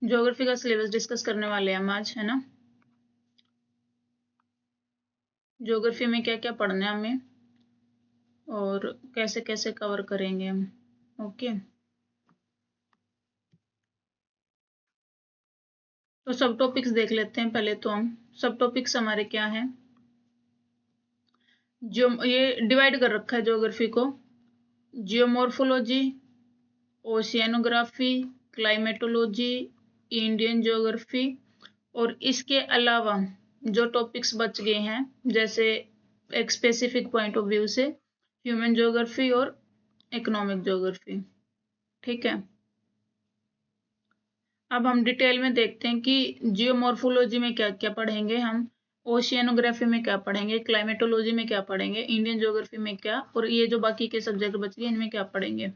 Geography का syllabus discuss करने वाले हैं हम आज, है ना। ज्योग्राफी में क्या क्या पढ़ना है हमें और कैसे कैसे कवर करेंगे हम। ओके, तो सब टॉपिक्स देख लेते हैं पहले। तो हम सब टॉपिक्स हमारे क्या हैं, जो ये डिवाइड कर रखा है ज्योग्राफी को। Geomorphology, oceanography, climatology, Indian geography, और इसके अलावा जो टॉपिक्स बच गए हैं, जैसे एक स्पेसिफिक पॉइंट ऑफ व्यू से ह्यूमन ज्योग्राफी और इकोनॉमिक ज्योग्राफी। ठीक है, अब हम डिटेल में देखते हैं कि जियोमॉर्फोलॉजी में क्या क्या पढ़ेंगे हम, ओशियनोग्राफी में क्या पढ़ेंगे, क्लाइमेटोलॉजी में क्या पढ़ेंगे, इंडियन ज्योग्राफी में क्या, और ये जो बाकी के सब्जेक्ट बच गए इनमें क्या पढ़ेंगे।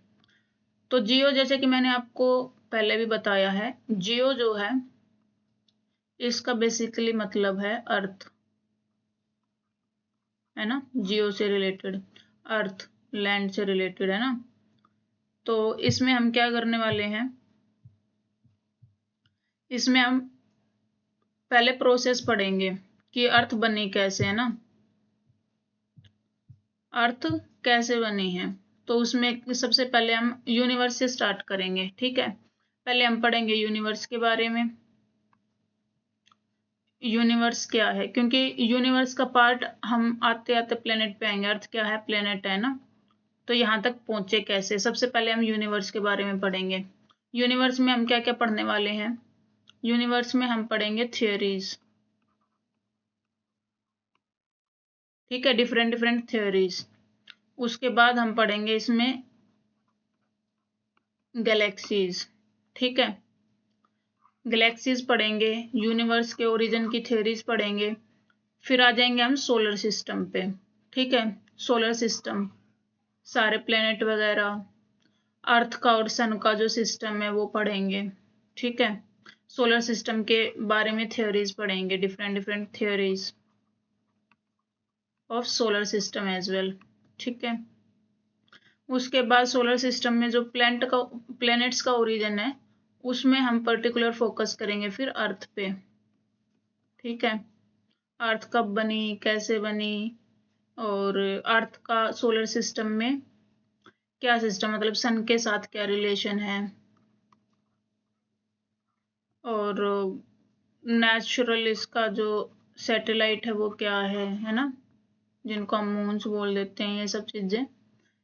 तो जियो, जैसे कि मैंने आपको पहले भी बताया है, जियो जो है इसका बेसिकली मतलब है अर्थ, है ना। जियो से रिलेटेड अर्थ, लैंड से रिलेटेड, है ना। तो इसमें हम क्या करने वाले हैं, इसमें हम पहले प्रोसेस पढ़ेंगे कि अर्थ बनी कैसे, है ना। अर्थ कैसे बनी है, तो उसमें सबसे पहले हम यूनिवर्स से स्टार्ट करेंगे। ठीक है, पहले हम पढ़ेंगे यूनिवर्स के बारे में। यूनिवर्स क्या है, क्योंकि यूनिवर्स का पार्ट हम आते आते प्लेनेट पे आएंगे। अर्थ क्या है, प्लेनेट है ना। तो यहाँ तक पहुंचे कैसे, सबसे पहले हम यूनिवर्स के बारे में पढ़ेंगे। यूनिवर्स में हम क्या क्या पढ़ने वाले हैं, यूनिवर्स में हम पढ़ेंगे थियोरीज। ठीक है, डिफरेंट डिफरेंट थ्योरीज। उसके बाद हम पढ़ेंगे इसमें गैलेक्सीज। ठीक है, गैलेक्सीज पढ़ेंगे, यूनिवर्स के ओरिजिन की थ्योरीज पढ़ेंगे। फिर आ जाएंगे हम सोलर सिस्टम पे। ठीक है, सोलर सिस्टम, सारे प्लेनेट वगैरह, अर्थ का और सन का जो सिस्टम है वो पढ़ेंगे। ठीक है, सोलर सिस्टम के बारे में थ्योरीज पढ़ेंगे, different different theories of solar system as well. ठीक है, उसके बाद सोलर सिस्टम में जो प्लैनेट्स का ओरिजिन है उसमें हम पर्टिकुलर फोकस करेंगे फिर अर्थ पे। ठीक है, अर्थ कब बनी, कैसे बनी, और अर्थ का सोलर सिस्टम में क्या सिस्टम, मतलब सन के साथ क्या रिलेशन है, और नेचुरल इसका जो सैटेलाइट है वो क्या है ना, जिनको हम मून्स बोल देते हैं।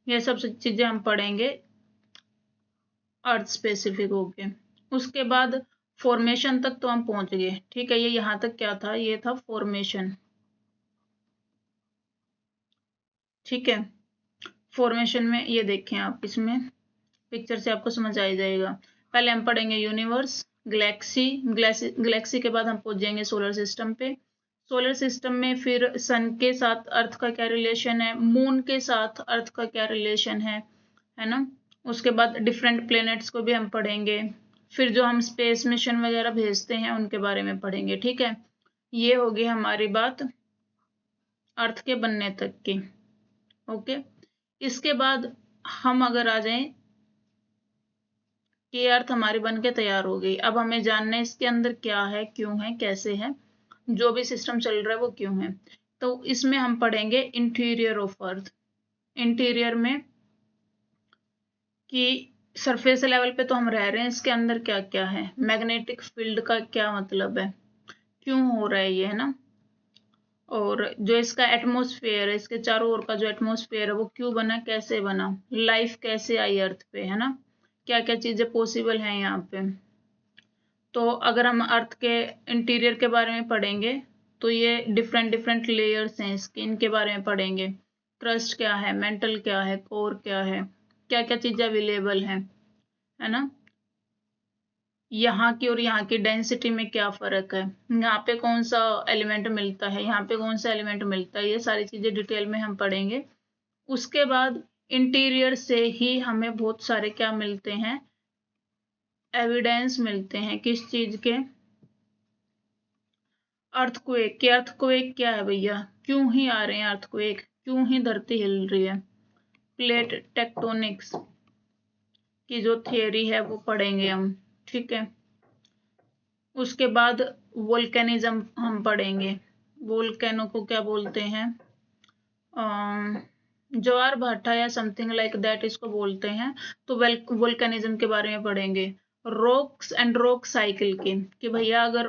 ये सब चीजें हम पढ़ेंगे अर्थ स्पेसिफिक होके। उसके बाद फॉर्मेशन तक तो हम पहुंच गए। ठीक है, ये यहाँ तक क्या था, ये था फॉर्मेशन। ठीक है, फॉर्मेशन में ये देखें आप, इसमें पिक्चर से आपको समझ आ ही जाएगा। पहले हम पढ़ेंगे यूनिवर्स, गैलेक्सी के बाद हम पहुंच जाएंगे सोलर सिस्टम पे। सोलर सिस्टम में फिर सन के साथ अर्थ का क्या रिलेशन है, मून के साथ अर्थ का क्या रिलेशन है ना। उसके बाद डिफरेंट प्लैनेट्स को भी हम पढ़ेंगे। फिर जो हम स्पेस मिशन वगैरह भेजते हैं उनके बारे में पढ़ेंगे। ठीक है, ये होगी हमारी बात अर्थ के बनने तक की। ओके, इसके बाद हम अगर आ जाएं कि अर्थ हमारी बन के तैयार हो गई, अब हमें जानना है इसके अंदर क्या है, क्यों है, कैसे है, जो भी सिस्टम चल रहा है वो क्यों है। तो इसमें हम पढ़ेंगे इंटीरियर ऑफ अर्थ। इंटीरियर में कि सरफेस लेवल पे तो हम रह रहे हैं, इसके अंदर क्या क्या है, मैग्नेटिक फील्ड का क्या मतलब है, क्यों हो रहा है ये, है ना। और जो इसका एटमॉस्फेयर है, इसके चारों ओर का जो एटमॉस्फेयर है वो क्यों बना, कैसे बना, लाइफ कैसे आई अर्थ पे, है ना, क्या क्या चीजें पॉसिबल हैं यहाँ पे। तो अगर हम अर्थ के इंटीरियर के बारे में पढ़ेंगे तो ये डिफरेंट डिफरेंट लेयर्स हैं इसके, इनके बारे में पढ़ेंगे। क्रस्ट क्या है, मेंटल क्या है, कोर क्या है, क्या क्या चीजें अवेलेबल हैं, है ना। यहाँ की और यहाँ की डेंसिटी में क्या फर्क है, यहाँ पे कौन सा एलिमेंट मिलता है, यहाँ पे कौन सा एलिमेंट मिलता है, ये सारी चीजें डिटेल में हम पढ़ेंगे। उसके बाद इंटीरियर से ही हमें बहुत सारे क्या मिलते हैं, एविडेंस मिलते हैं, किस चीज के, अर्थक्वेक के। अर्थक्वेक क्या है भैया, क्यों ही आ रहे हैं अर्थक्वेक, क्यों ही धरती हिल रही है। प्लेट टेक्टोनिक्स की जो थियरी है वो पढ़ेंगे हम। ठीक है, उसके बाद वोल्केनिज्म हम पढ़ेंगे। वोल्केनो को क्या बोलते हैं, ज्वार भाटा या समथिंग लाइक दैट इसको बोलते हैं। तो वोल्केनिज्म के बारे में पढ़ेंगे। रॉक्स एंड रॉक साइकिल की, कि भैया अगर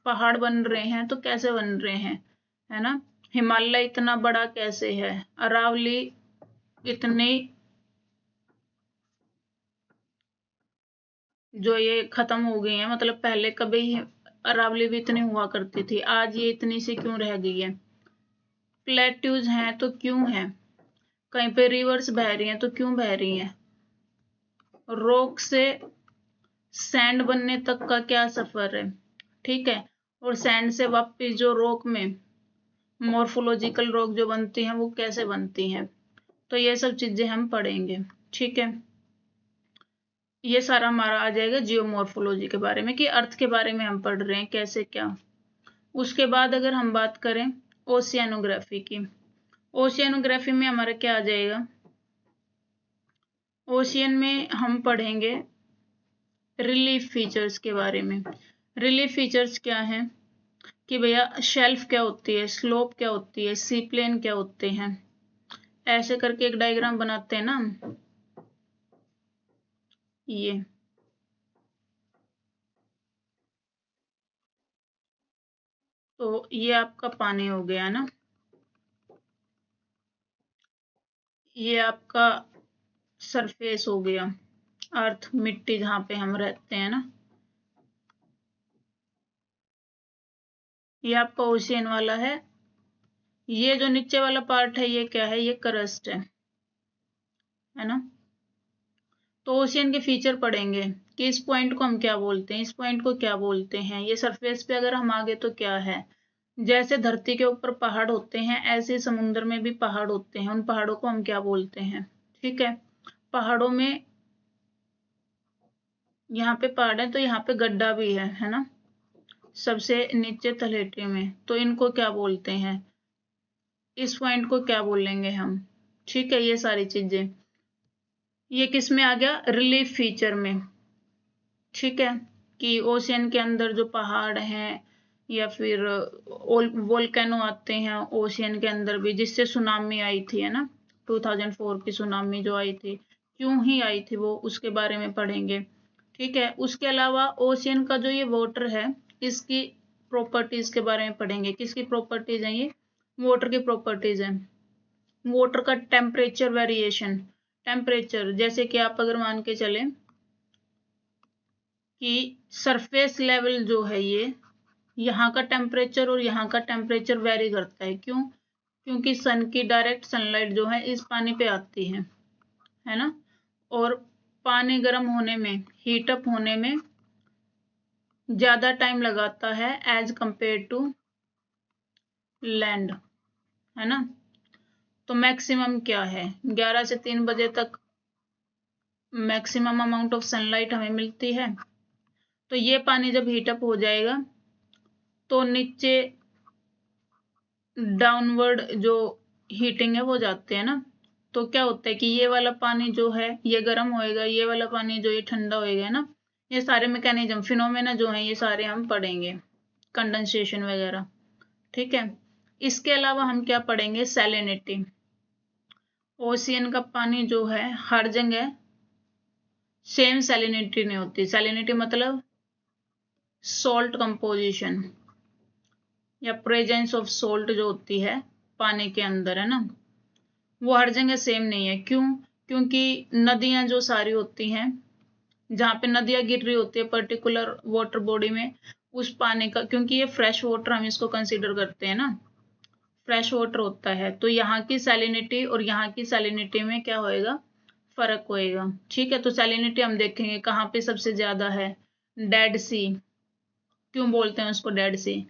पहाड़ बन रहे हैं तो कैसे बन रहे हैं, है ना। हिमालय इतना बड़ा कैसे है, अरावली इतनी जो ये खत्म हो गई है, मतलब पहले कभी अरावली भी इतनी हुआ करती थी, आज ये इतनी सी क्यों रह गई है। प्लेट्यूज हैं तो क्यों है, कहीं पे रिवर्स बह रही हैं तो क्यों बह रही हैं। रॉक से सैंड बनने तक का क्या सफर है, ठीक है। और सैंड से वापस जो रॉक में मॉर्फोलॉजिकल रॉक जो बनती हैं वो कैसे बनती हैं। तो ये सब चीजें हम पढ़ेंगे, ठीक है। ये सारा हमारा आ जाएगा जियोमॉर्फोलॉजी के बारे में, कि अर्थ के बारे में हम पढ़ रहे हैं कैसे क्या। उसके बाद अगर हम बात करें ओशियानोग्राफी की, ओशियानोग्राफी में हमारा क्या आ जाएगा, ओशियन में हम पढ़ेंगे रिलीफ फीचर्स के बारे में। रिलीफ फीचर्स क्या हैं, कि भैया शेल्फ क्या होती है, स्लोप क्या होती है, सी प्लेन क्या होते हैं। ऐसे करके एक डायग्राम बनाते हैं ना ये। तो ये आपका पानी हो गया ना, ये आपका सरफेस हो गया, अर्थ मिट्टी जहां पे हम रहते हैं ना। ये आपका ओशियन वाला है। ये जो नीचे वाला पार्ट है ये क्या है, ये क्रस्ट है ना। तो ओशियन के फीचर पढ़ेंगे कि इस पॉइंट को हम क्या बोलते हैं, इस पॉइंट को क्या बोलते हैं। ये सरफेस पे अगर हम आगे तो क्या है, जैसे धरती के ऊपर पहाड़ होते हैं ऐसे समुद्र में भी पहाड़ होते हैं, उन पहाड़ों को हम क्या बोलते हैं, ठीक है। पहाड़ों में यहाँ पे पहाड़ है तो यहाँ पे गड्ढा भी है ना, सबसे नीचे तलहटी में, तो इनको क्या बोलते हैं, इस पॉइंट को क्या बोलेंगे हम, ठीक है। ये सारी चीजें ये किस में आ गया, रिलीफ फीचर में, ठीक है। कि ओशियन के अंदर जो पहाड़ हैं या फिर वोल्केनो आते हैं ओशियन के अंदर भी, जिससे सुनामी आई थी, है ना। 2004 की सुनामी जो आई थी, क्यों ही आई थी वो, उसके बारे में पढ़ेंगे, ठीक है। उसके अलावा ओशियन का जो ये वाटर है इसकी प्रॉपर्टीज के बारे में पढ़ेंगे। किसकी प्रॉपर्टीज हैं ये, वाटर की प्रॉपर्टीज हैं। वाटर का टेम्परेचर वेरिएशन, टेम्परेचर जैसे कि आप अगर मान के चलें कि सरफेस लेवल जो है ये, यहाँ का टेम्परेचर और यहाँ का टेम्परेचर वेरी करता है, क्यों, क्योंकि सन की डायरेक्ट सनलाइट जो है इस पानी पे आती है ना। और पानी गर्म होने में, हीट अप होने में ज्यादा टाइम लगाता है एज कंपेयर टू लैंड, है ना। तो मैक्सिमम क्या है, 11 से 3 बजे तक मैक्सिमम अमाउंट ऑफ सनलाइट हमें मिलती है। तो ये पानी जब हीटअप हो जाएगा तो नीचे डाउनवर्ड जो हीटिंग है वो जाते हैं ना। तो क्या होता है कि ये वाला पानी जो है ये गर्म होएगा, ये वाला पानी जो ये ठंडा होएगा ना। ये सारे मैकेनिज्म फिनोमेना जो है ये सारे हम पढ़ेंगे, कंडेंसेशन वगैरह, ठीक है। इसके अलावा हम क्या पढ़ेंगे, सैलिनिटी। ओशियन का पानी जो है हर जगह सेम सैलिनिटी नहीं होती। सैलिनिटी मतलब सॉल्ट कंपोजिशन या प्रेजेंस ऑफ सॉल्ट जो होती है पानी के अंदर, है ना, वो हर जगह सेम नहीं है। क्यों, क्योंकि नदियां जो सारी होती हैं, जहाँ पे नदियां गिर रही होती है पर्टिकुलर वाटर बॉडी में, उस पानी का, क्योंकि ये फ्रेश वाटर हम इसको कंसीडर करते हैं ना, फ्रेश वाटर होता है, तो यहाँ की सैलिनिटी और यहाँ की सैलिनिटी में क्या होएगा, फर्क होएगा, ठीक है। तो सैलिनिटी हम देखेंगे कहाँ पे सबसे ज्यादा है, डेड सी, क्यों बोलते हैं उसको डेड सी,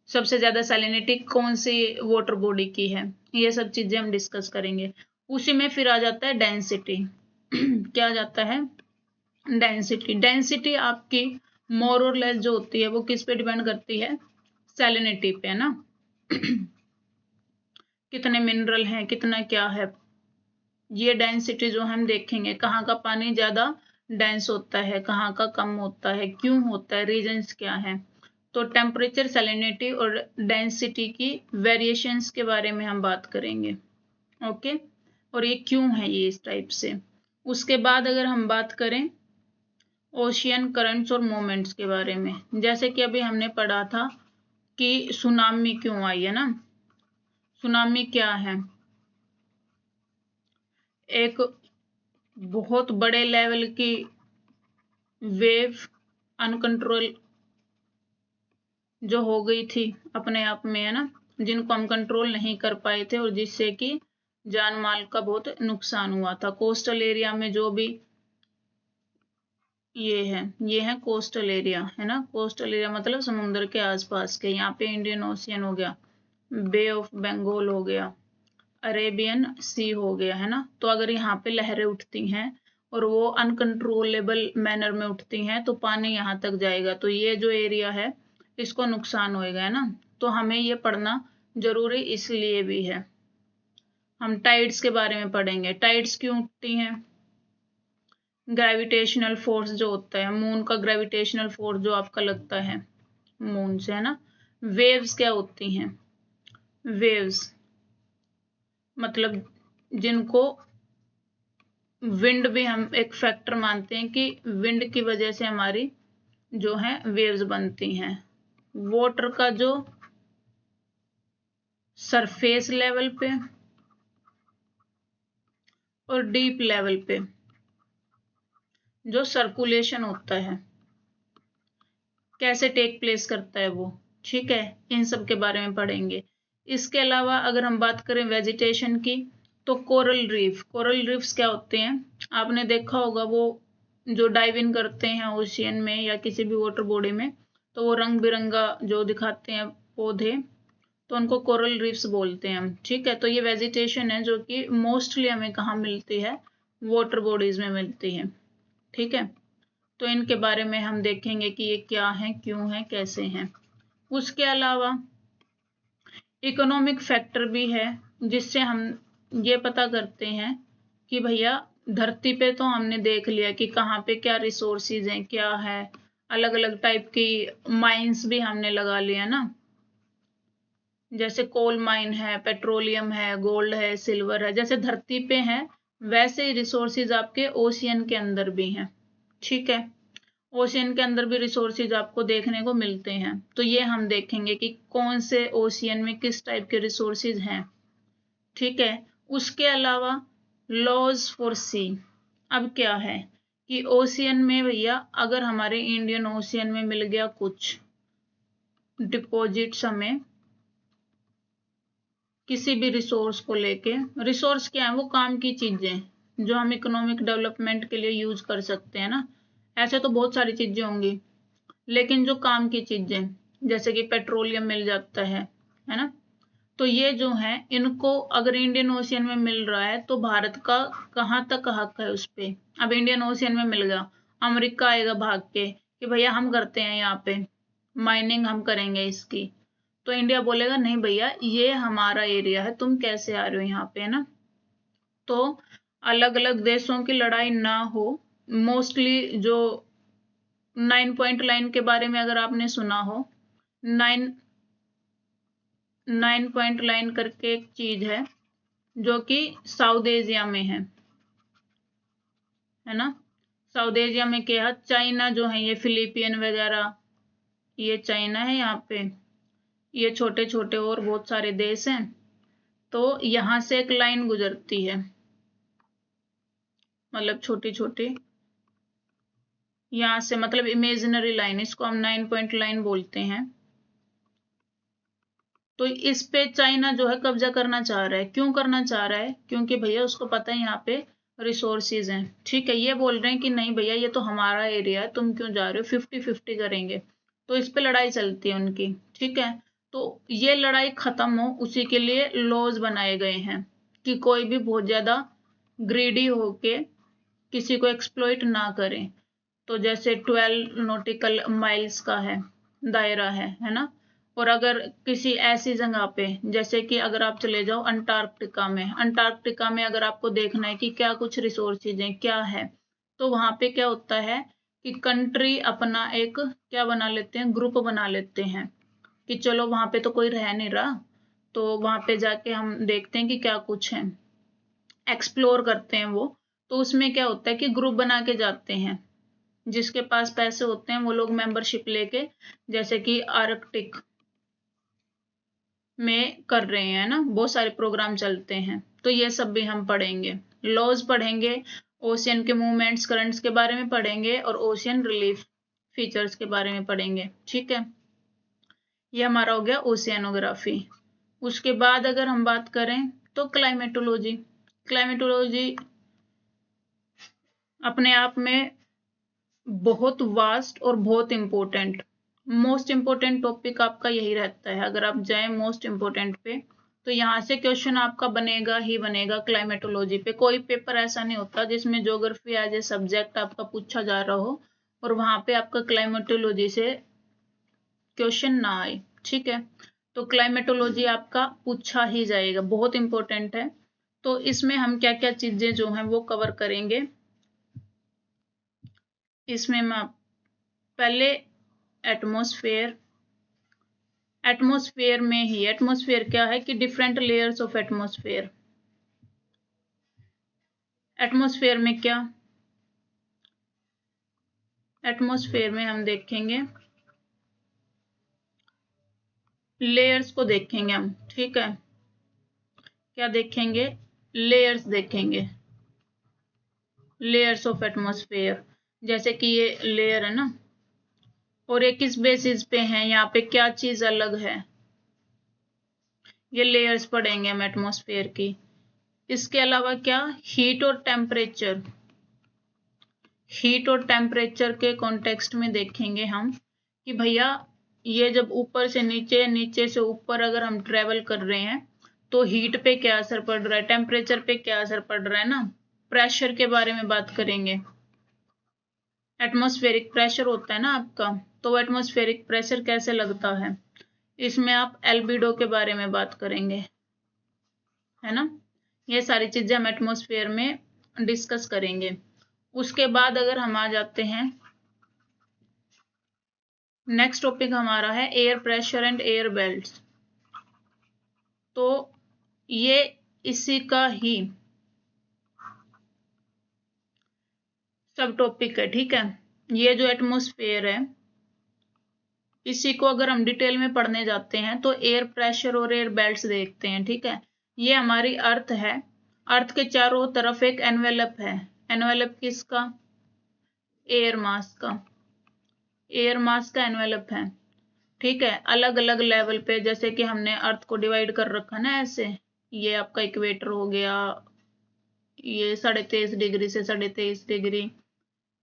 सबसे ज्यादा सैलिनिटी कौन सी वाटर बॉडी की है, ये सब चीजें हम डिस्कस करेंगे। उसी में फिर आ जाता है डेंसिटी क्या आ जाता है, डेंसिटी। डेंसिटी आपकी मोर और लेस जो होती है वो किस पे डिपेंड करती है, सैलिनिटी पे, है ना कितने मिनरल हैं, कितना क्या है। ये डेंसिटी जो हम देखेंगे कहाँ का पानी ज्यादा डेंस होता है, कहाँ का कम होता है, क्यों होता है, रीजंस क्या है। तो टेम्परेचर, सैलिनिटी और डेंसिटी की वेरिएशंस के बारे में हम बात करेंगे। ओके, और ये क्यों है ये इस टाइप से। उसके बाद अगर हम बात करें ओशियन करंट्स और मोमेंट्स के बारे में, जैसे कि अभी हमने पढ़ा था कि सुनामी क्यों आई है ना। सुनामी क्या है, एक बहुत बड़े लेवल की वेव अनकंट्रोल जो हो गई थी अपने आप में, है ना, जिनको हम कंट्रोल नहीं कर पाए थे और जिससे कि जान माल का बहुत नुकसान हुआ था। कोस्टल एरिया में जो भी ये है कोस्टल एरिया, है ना। कोस्टल एरिया मतलब समुद्र के आसपास के, यहाँ पे इंडियन ओशियन हो गया, बे ऑफ बंगाल हो गया, अरेबियन सी हो गया, है ना। तो अगर यहाँ पे लहरें उठती हैं और वो अनकंट्रोलेबल मैनर में उठती हैं तो पानी यहाँ तक जाएगा, तो ये जो एरिया है इसको नुकसान होएगा, है ना। तो हमें ये पढ़ना जरूरी इसलिए भी है। हम टाइड्स के बारे में पढ़ेंगे, टाइड्स क्यों उठती हैं। ग्रेविटेशनल फोर्स जो होता है, मून का ग्रेविटेशनल फोर्स जो आपका लगता है मून से, है ना। वेव्स क्या होती हैं, वेव्स मतलब जिनको विंड भी हम एक फैक्टर मानते हैं कि विंड की वजह से हमारी जो है वेव्स बनती हैं। वाटर का जो सरफेस लेवल पे और डीप लेवल पे जो सर्कुलेशन होता है, कैसे टेक प्लेस करता है वो, ठीक है, इन सब के बारे में पढ़ेंगे। इसके अलावा अगर हम बात करें वेजिटेशन की, तो कोरल रीफ, कोरल रीफ्स क्या होते हैं, आपने देखा होगा वो जो डाइव इन करते हैं ओशियन में या किसी भी वाटर बॉडी में, तो वो रंग बिरंगा जो दिखाते हैं पौधे, तो उनको कोरल रीफ्स बोलते हैं हम, ठीक है। तो ये वेजिटेशन है जो कि मोस्टली हमें कहाँ मिलती है, वाटर बॉडीज में मिलती है, ठीक है। तो इनके बारे में हम देखेंगे कि ये क्या है, क्यों है, कैसे हैं। उसके अलावा इकोनॉमिक फैक्टर भी है जिससे हम ये पता करते हैं कि भैया धरती पे तो हमने देख लिया कि कहाँ पे क्या रिसोर्सेज हैं, क्या है, अलग अलग टाइप की माइंस भी हमने लगा लिया ना, जैसे कोल माइन है, पेट्रोलियम है, गोल्ड है, सिल्वर है, जैसे धरती पे है वैसे ही रिसोर्सेज आपके ओशियन के अंदर भी हैं, ठीक है। ओशियन के अंदर भी रिसोर्सेज आपको देखने को मिलते हैं, तो ये हम देखेंगे कि कौन से ओशियन में किस टाइप के रिसोर्सेज हैं, ठीक है। उसके अलावा लॉज फॉर सी, अब क्या है कि ओशियन में भैया अगर हमारे इंडियन ओशियन में मिल गया कुछ डिपॉजिट्स हमें किसी भी रिसोर्स को लेके, रिसोर्स क्या है, वो काम की चीजें जो हम इकोनॉमिक डेवलपमेंट के लिए यूज कर सकते हैं ना। ऐसे तो बहुत सारी चीजें होंगी, लेकिन जो काम की चीजें जैसे कि पेट्रोलियम मिल जाता है ना। तो ये जो है इनको अगर इंडियन ओशियन में मिल रहा है तो भारत का कहाँ तक हक है उस पे। अब इंडियन ओशियन में मिल गया, अमेरिका आएगा भाग के कि भैया हम करते हैं यहाँ पे माइनिंग, हम करेंगे इसकी, तो इंडिया बोलेगा नहीं भैया ये हमारा एरिया है, तुम कैसे आ रहे हो यहाँ पे, है ना। तो अलग अलग देशों की लड़ाई ना हो, मोस्टली जो 9 पॉइंट लाइन के बारे में अगर आपने सुना हो, 9 पॉइंट लाइन करके एक चीज है जो कि साउथ एशिया में है ना। साउथ एशिया में क्या है, चाइना जो है, ये फिलीपीन वगैरह, ये चाइना है यहाँ पे, ये छोटे छोटे और बहुत सारे देश हैं। तो यहाँ से एक लाइन गुजरती है, मतलब छोटी छोटी, यहाँ से मतलब इमेजिनरी लाइन, इसको हम 9 पॉइंट लाइन बोलते हैं। तो इस पे चाइना जो है कब्जा करना चाह रहा है, क्यों करना चाह रहा है, क्योंकि भैया उसको पता है यहाँ पे रिसोर्सेज हैं, ठीक है। ये बोल रहे हैं कि नहीं भैया ये तो हमारा एरिया है, तुम क्यों जा रहे हो, 50-50 करेंगे। तो इस पे लड़ाई चलती है उनकी, ठीक है। तो ये लड़ाई खत्म हो उसी के लिए लॉज बनाए गए हैं कि कोई भी बहुत ज्यादा ग्रीडी होके किसी को एक्सप्लॉइट ना करें। तो जैसे 12 नॉटिकल माइल्स का है दायरा है ना। और अगर किसी ऐसी जगह पे जैसे कि अगर आप चले जाओ अंटार्कटिका में, अंटार्कटिका में अगर आपको देखना है कि क्या कुछ रिसोर्सेज हैं, क्या है, तो वहां पे क्या होता है कि कंट्री अपना एक क्या बना लेते हैं, ग्रुप बना लेते हैं कि चलो वहां पे तो कोई रह नहीं रहा, तो वहां पे जाके हम देखते हैं कि क्या कुछ है, एक्सप्लोर करते हैं वो। तो उसमें क्या होता है कि ग्रुप बना के जाते हैं, जिसके पास पैसे होते हैं वो लोग मेंबरशिप लेके, जैसे कि आर्कटिक में कर रहे हैं ना, बहुत सारे प्रोग्राम चलते हैं, तो ये सब भी हम पढ़ेंगे। लॉज पढ़ेंगे, ओशियन के मूवमेंट्स करंट्स के बारे में पढ़ेंगे, और ओशियन रिलीफ फीचर्स के बारे में पढ़ेंगे। ठीक है, ये हमारा हो गया ओशियनोग्राफी। उसके बाद अगर हम बात करें तो क्लाइमेटोलॉजी। क्लाइमेटोलॉजी अपने आप में बहुत वास्ट और बहुत इंपॉर्टेंट, मोस्ट इंपॉर्टेंट टॉपिक आपका यही रहता है। अगर आप जाएं मोस्ट इंपॉर्टेंट पे, तो यहाँ से क्वेश्चन आपका बनेगा ही बनेगा क्लाइमेटोलॉजी पे। कोई पेपर ऐसा नहीं होता जिसमें ज्योग्राफी एज ए सब्जेक्ट आपका पूछा जा रहा हो और वहां पे आपका क्लाइमेटोलॉजी से क्वेश्चन ना आए। ठीक है, तो क्लाइमेटोलॉजी आपका पूछा ही जाएगा, बहुत इंपॉर्टेंट है। तो इसमें हम क्या क्या चीजें जो हैं वो कवर करेंगे। इसमें मैं पहले एटमॉस्फेयर, एटमॉस्फेयर में ही, एटमॉस्फेयर क्या है कि different layers of atmosphere. Atmosphere में क्या, एटमॉस्फेयर में हम देखेंगे लेयर्स को देखेंगे हम। ठीक है, क्या देखेंगे, लेयर्स देखेंगे, लेयर्स ऑफ एटमॉस्फेयर। जैसे कि ये लेयर है ना, और ये किस बेसिस पे है, यहाँ पे क्या चीज अलग है, ये लेयर्स पढ़ेंगे हम एटमॉस्फेयर की। इसके अलावा क्या, हीट और टेम्परेचर, हीट और टेम्परेचर के कॉन्टेक्स्ट में देखेंगे हम कि भैया ये जब ऊपर से नीचे, नीचे से ऊपर अगर हम ट्रेवल कर रहे हैं तो हीट पे क्या असर पड़ रहा है, टेम्परेचर पे क्या असर पड़ रहा है ना। प्रेशर के बारे में बात करेंगे, एटमॉस्फेरिक प्रेशर होता है ना आपका, तो एटमॉस्फेरिक प्रेशर कैसे लगता है, इसमें आप एल्बिडो के बारे में बात करेंगे, है ना। ये सारी चीजें हम एटमॉस्फेयर में डिस्कस करेंगे। उसके बाद अगर हम आ जाते हैं, नेक्स्ट टॉपिक हमारा है air pressure and air belts. तो ये इसी का ही सब टॉपिक है। ठीक है, ये जो एटमॉस्फेयर है इसी को अगर हम डिटेल में पढ़ने जाते हैं तो एयर प्रेशर और एयर बेल्ट्स देखते हैं। ठीक है, ये हमारी अर्थ है, अर्थ के चारों तरफ एक एनवेलप है, एनवेलप किसका, एयर मास का, एयर मास का एनवेलप है। ठीक है, अलग अलग लेवल पे, जैसे कि हमने अर्थ को डिवाइड कर रखा ना ऐसे, ये आपका इक्वेटर हो गया, ये 23.5 डिग्री से 23.5 डिग्री,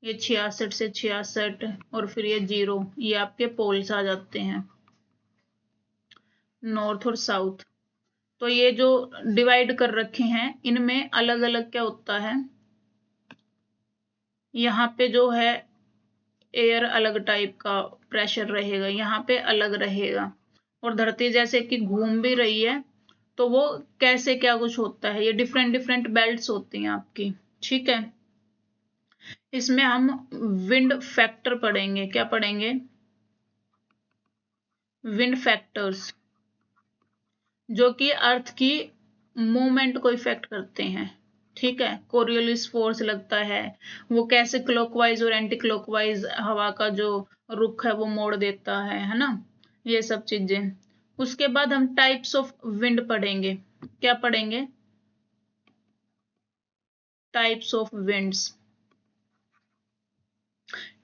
ये 66 से 66, और फिर ये 0, ये आपके पोल्स आ जाते हैं, नॉर्थ और साउथ। तो ये जो डिवाइड कर रखे हैं इनमें अलग अलग क्या होता है, यहाँ पे जो है एयर अलग टाइप का प्रेशर रहेगा, यहाँ पे अलग रहेगा, और धरती जैसे कि घूम भी रही है तो वो कैसे क्या कुछ होता है, ये डिफरेंट डिफरेंट बेल्ट्स होती हैं आपकी। ठीक है, इसमें हम विंड फैक्टर पढ़ेंगे, क्या पढ़ेंगे, विंड फैक्टर्स, जो कि अर्थ की मूवमेंट को इफेक्ट करते हैं। ठीक है, कोरियोलिस फोर्स लगता है, वो कैसे क्लॉकवाइज और एंटी क्लॉकवाइज हवा का जो रुख है वो मोड़ देता है ना, ये सब चीजें। उसके बाद हम टाइप्स ऑफ विंड पढ़ेंगे, क्या पढ़ेंगे, types of winds.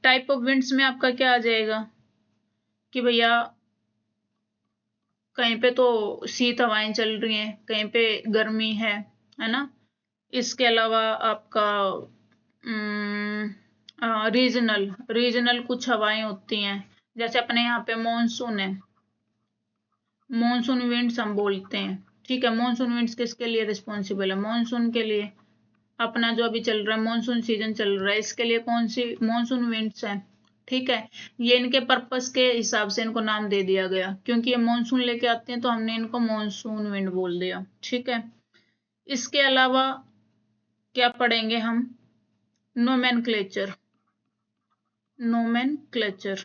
Type of winds में आपका क्या आ जाएगा कि भैया कहीं पे तो शीत हवाएं चल रही हैं, कहीं पे गर्मी है ना। इसके अलावा आपका रीजनल, रीजनल कुछ हवाएं होती हैं, जैसे अपने यहाँ पे मॉनसून है, मॉनसून विंड्स हम बोलते हैं। ठीक है, मॉनसून विंड्स किसके लिए रिस्पॉन्सिबल है, मॉनसून के लिए। अपना जो अभी चल रहा है मॉनसून सीजन चल रहा है, इसके लिए कौन सी मॉनसून विंड्स है। ठीक है, ये इनके पर्पस के हिसाब से इनको नाम दे दिया गया, क्योंकि ये मॉनसून लेके आते हैं तो हमने इनको मॉनसून विंड बोल दिया। ठीक है, इसके अलावा क्या पढ़ेंगे हम, नोमेनक्लेचर, नोमेनक्लेचर,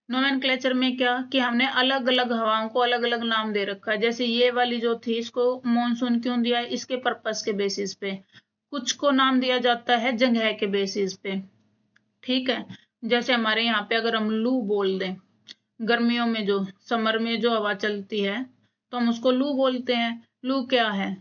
नोमेनक्लेचर में क्या कि हमने अलग अलग हवाओं को अलग अलग नाम दे रखा है। जैसे ये वाली जो थी, इसको मॉनसून क्यों दिया है, इसके पर्पस के बेसिस पे। कुछ को नाम दिया जाता है जगह के बेसिस पे, ठीक है। जैसे हमारे यहाँ पे अगर हम लू बोल दें, गर्मियों में जो समर में जो हवा चलती है तो हम उसको लू बोलते हैं। लू क्या है,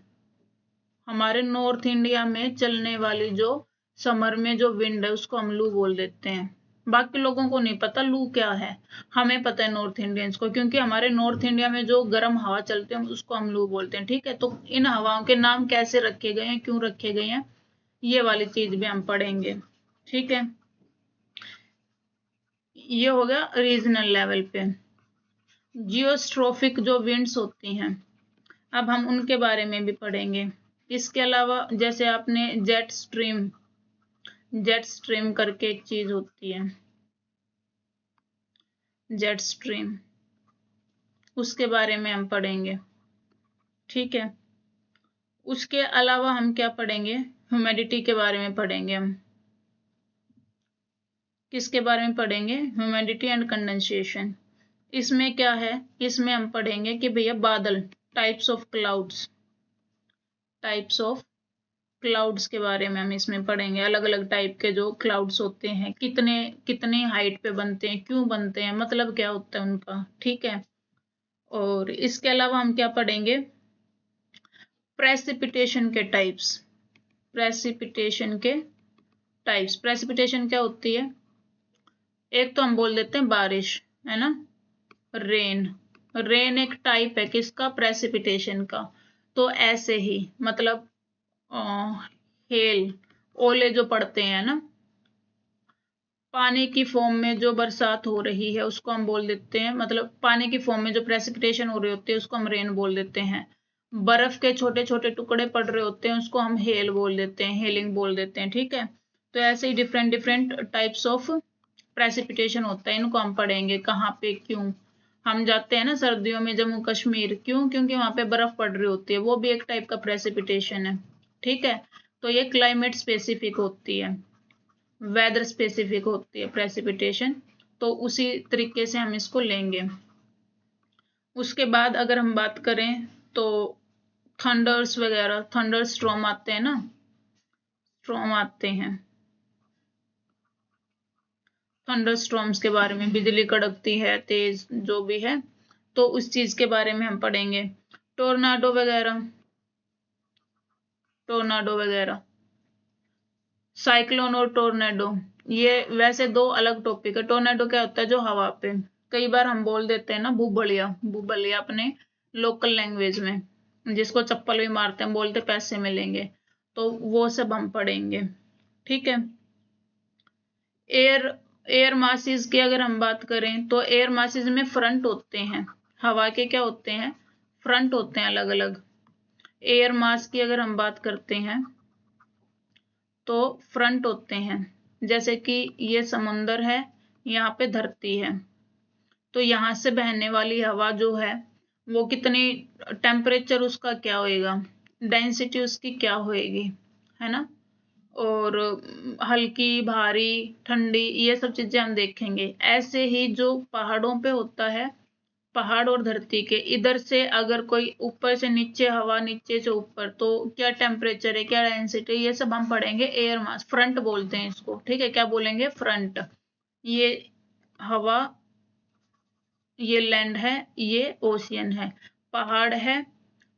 हमारे नॉर्थ इंडिया में चलने वाली जो समर में जो विंड है उसको हम लू बोल देते हैं। बाकी लोगों को नहीं पता लू क्या है, हमें पता है नॉर्थ इंडियंस को, क्योंकि हमारे नॉर्थ इंडिया में जो गर्म हवा चलती है उसको हम लू बोलते हैं, ठीक है। तो इन हवाओं के नाम कैसे रखे गए हैं, क्यों रखे गए हैं, ये वाली चीज भी हम पढ़ेंगे, ठीक है। ये हो गया रीजनल लेवल पे। जियोस्ट्रोफिक जो विंड्स होती हैं, अब हम उनके बारे में भी पढ़ेंगे। इसके अलावा जैसे आपने जेट स्ट्रीम, जेट स्ट्रीम करके एक चीज होती है, जेट स्ट्रीम, उसके बारे में हम पढ़ेंगे, ठीक है। उसके अलावा हम क्या पढ़ेंगे, ह्यूमिडिटी के बारे में पढ़ेंगे हम। किसके बारे में पढ़ेंगे, ह्यूमिडिटी एंड कंडेंसेशन। इसमें क्या है, इसमें हम पढ़ेंगे कि भैया बादल, types of clouds, types of clouds के बारे में हम इसमें पढ़ेंगे। अलग अलग टाइप के जो क्लाउड्स होते हैं, कितने कितनी हाइट पे बनते हैं, क्यों बनते हैं, मतलब क्या होता है उनका, ठीक है। और इसके अलावा हम क्या पढ़ेंगे, प्रेसिपिटेशन के टाइप्स, प्रेसिपिटेशन के टाइप्स। प्रेसिपिटेशन क्या होती है, एक तो हम बोल देते हैं बारिश, है ना, रेन। रेन एक टाइप है किसका, प्रेसिपिटेशन का। तो ऐसे ही मतलब हेल, ओले जो पड़ते हैं ना, पानी की फॉर्म में जो बरसात हो रही है उसको हम बोल देते हैं, मतलब पानी की फॉर्म में जो प्रेसिपिटेशन हो रही होती है उसको हम रेन बोल देते हैं। बर्फ के छोटे छोटे टुकड़े पड़ रहे होते हैं उसको हम हेल बोल देते हैं, हेलिंग बोल देते हैं, ठीक है। तो ऐसे ही different different types of precipitation होता है, इनको हम पढ़ेंगे कहाँ पे क्यों। हम जाते हैं ना सर्दियों में जम्मू कश्मीर, क्यों, क्योंकि वहां पे बर्फ पड़ रही होती है, वो भी एक टाइप का प्रेसिपिटेशन है, ठीक है। तो ये क्लाइमेट स्पेसिफिक होती है, वेदर स्पेसिफिक होती है प्रेसिपिटेशन। तो उसी तरीके से हम इसको लेंगे। उसके बाद अगर हम बात करें तो थंडर्स वगैरह, थंडर स्ट्रॉम आते हैं ना, स्ट्रॉम आते हैं, थंडर स्ट्रॉम्स के बारे में, बिजली कड़कती है तेज जो भी है, तो उस चीज के बारे में हम पढ़ेंगे। टोर्नाडो वगैरह, टोर्नाडो वगैरह, साइक्लोन और टोर्नेडो, ये वैसे दो अलग टॉपिक है। टोर्नेडो क्या होता है, जो हवा पे, कई बार हम बोल देते हैं ना बुबलिया, बुबलिया अपने लोकल लैंग्वेज में, जिसको चप्पल भी मारते हैं बोलते पैसे मिलेंगे, तो वो सब हम पढ़ेंगे, ठीक है। एयर, एयर मासेस की अगर हम बात करें तो एयर मासेस में फ्रंट होते हैं, हवा के क्या होते हैं, फ्रंट होते हैं अलग अलग। एयर मास की अगर हम बात करते हैं तो फ्रंट होते हैं, जैसे कि ये समुंदर है, यहाँ पे धरती है, तो यहाँ से बहने वाली हवा जो है वो कितनी, टेम्परेचर उसका क्या होएगा, डेंसिटी उसकी क्या होएगी, है ना, और हल्की भारी ठंडी, ये सब चीजें हम देखेंगे। ऐसे ही जो पहाड़ों पे होता है, पहाड़ और धरती के इधर से अगर कोई ऊपर से नीचे हवा, नीचे से ऊपर, तो क्या टेम्परेचर है, क्या डेंसिटी, ये सब हम पढ़ेंगे। एयर मास, फ्रंट बोलते हैं इसको, ठीक है, क्या बोलेंगे, फ्रंट। ये हवा, ये लैंड है, ये ओशियन है, पहाड़ है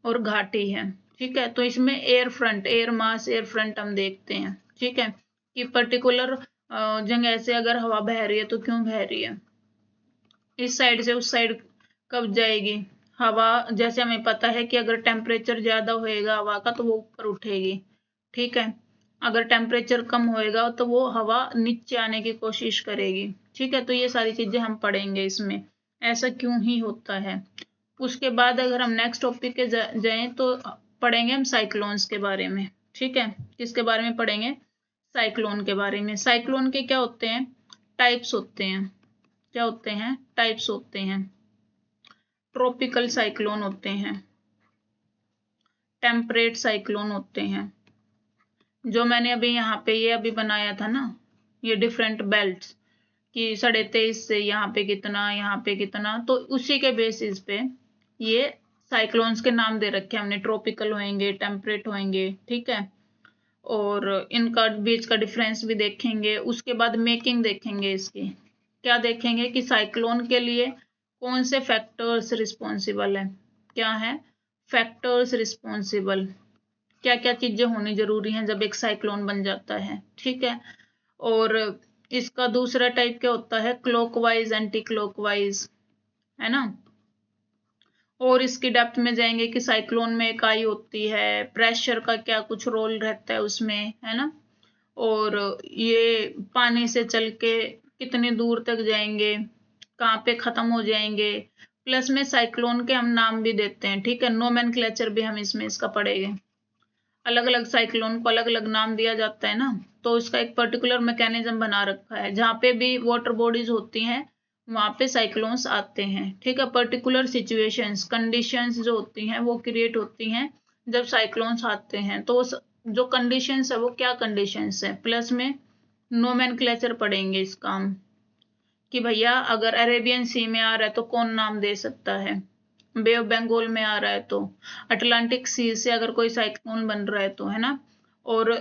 और घाटी है, ठीक है। तो इसमें air front, air mass, air front हम देखते हैं, ठीक है, कि पर्टिकुलर जगह से अगर हवा बह रही है तो क्यों बह रही है, इस साइड से उस साइड कब जाएगी हवा। जैसे हमें पता है कि अगर टेम्परेचर ज्यादा होएगा हवा का तो वो ऊपर उठेगी, ठीक है, अगर टेम्परेचर कम होएगा तो वो हवा नीचे आने की कोशिश करेगी, ठीक है। तो ये सारी चीजें हम पढ़ेंगे इसमें, ऐसा क्यों ही होता है। उसके बाद अगर हम नेक्स्ट टॉपिक के जाएं तो पढ़ेंगे हम साइक्लोन्स के बारे में, ठीक है। किसके बारे में पढ़ेंगे, साइक्लोन के बारे में। साइक्लोन के क्या होते हैं, टाइप्स होते हैं, क्या होते हैं, टाइप्स होते हैं। ट्रॉपिकल साइक्लोन होते हैं, टेम्परेट साइक्लोन होते हैं। जो मैंने अभी यहाँ पे ये अभी बनाया था ना, ये डिफरेंट बेल्ट्स कि 23.5 से यहाँ पे कितना, यहाँ पे कितना, तो उसी के बेसिस पे ये साइक्लोन्स के नाम दे रखे हैं हमने। ट्रॉपिकल होंगे, टेम्परेट होंगे, ठीक है। और इनका बीच का डिफरेंस भी देखेंगे। उसके बाद मेकिंग देखेंगे इसकी। क्या देखेंगे कि साइक्लोन के लिए कौन से फैक्टर्स रिस्पॉन्सिबल है, क्या है फैक्टर्स रिस्पॉन्सिबल, क्या क्या चीजें होनी जरूरी हैं जब एक साइक्लोन बन जाता है, ठीक है। और इसका दूसरा टाइप क्या होता है, क्लॉकवाइज एंटी क्लॉकवाइज, है ना। और इसकी डेप्थ में जाएंगे कि साइक्लोन में एक आई होती है, प्रेशर का क्या कुछ रोल रहता है उसमें, है ना। और ये पानी से चल के कितनी दूर तक जाएंगे, कहाँ पे खत्म हो जाएंगे। प्लस में साइक्लोन के हम नाम भी देते हैं, ठीक है। नोमेनक्लेचर भी हम इसमें इसका पढ़ेंगे। अलग अलग साइक्लोन को अलग अलग नाम दिया जाता है ना, तो इसका एक पर्टिकुलर मैकेनिज्म बना रखा है। जहाँ पे भी वाटर बॉडीज होती हैं वहां पे साइक्लोन्स आते हैं, ठीक है। पर्टिकुलर सिचुएशंस, कंडीशंस जो होती हैं वो क्रिएट होती हैं जब साइक्लोन्स आते हैं। तो जो कंडीशंस है वो क्या कंडीशंस है, प्लस में नोमेनक्लेचर पढ़ेंगे इसका हम कि भैया अगर अरेबियन सी में आ रहा है तो कौन नाम दे सकता है, बे ऑफ बंगाल में आ रहा है तो, अटलांटिक सी से अगर कोई साइक्लोन बन रहा है तो, है ना। और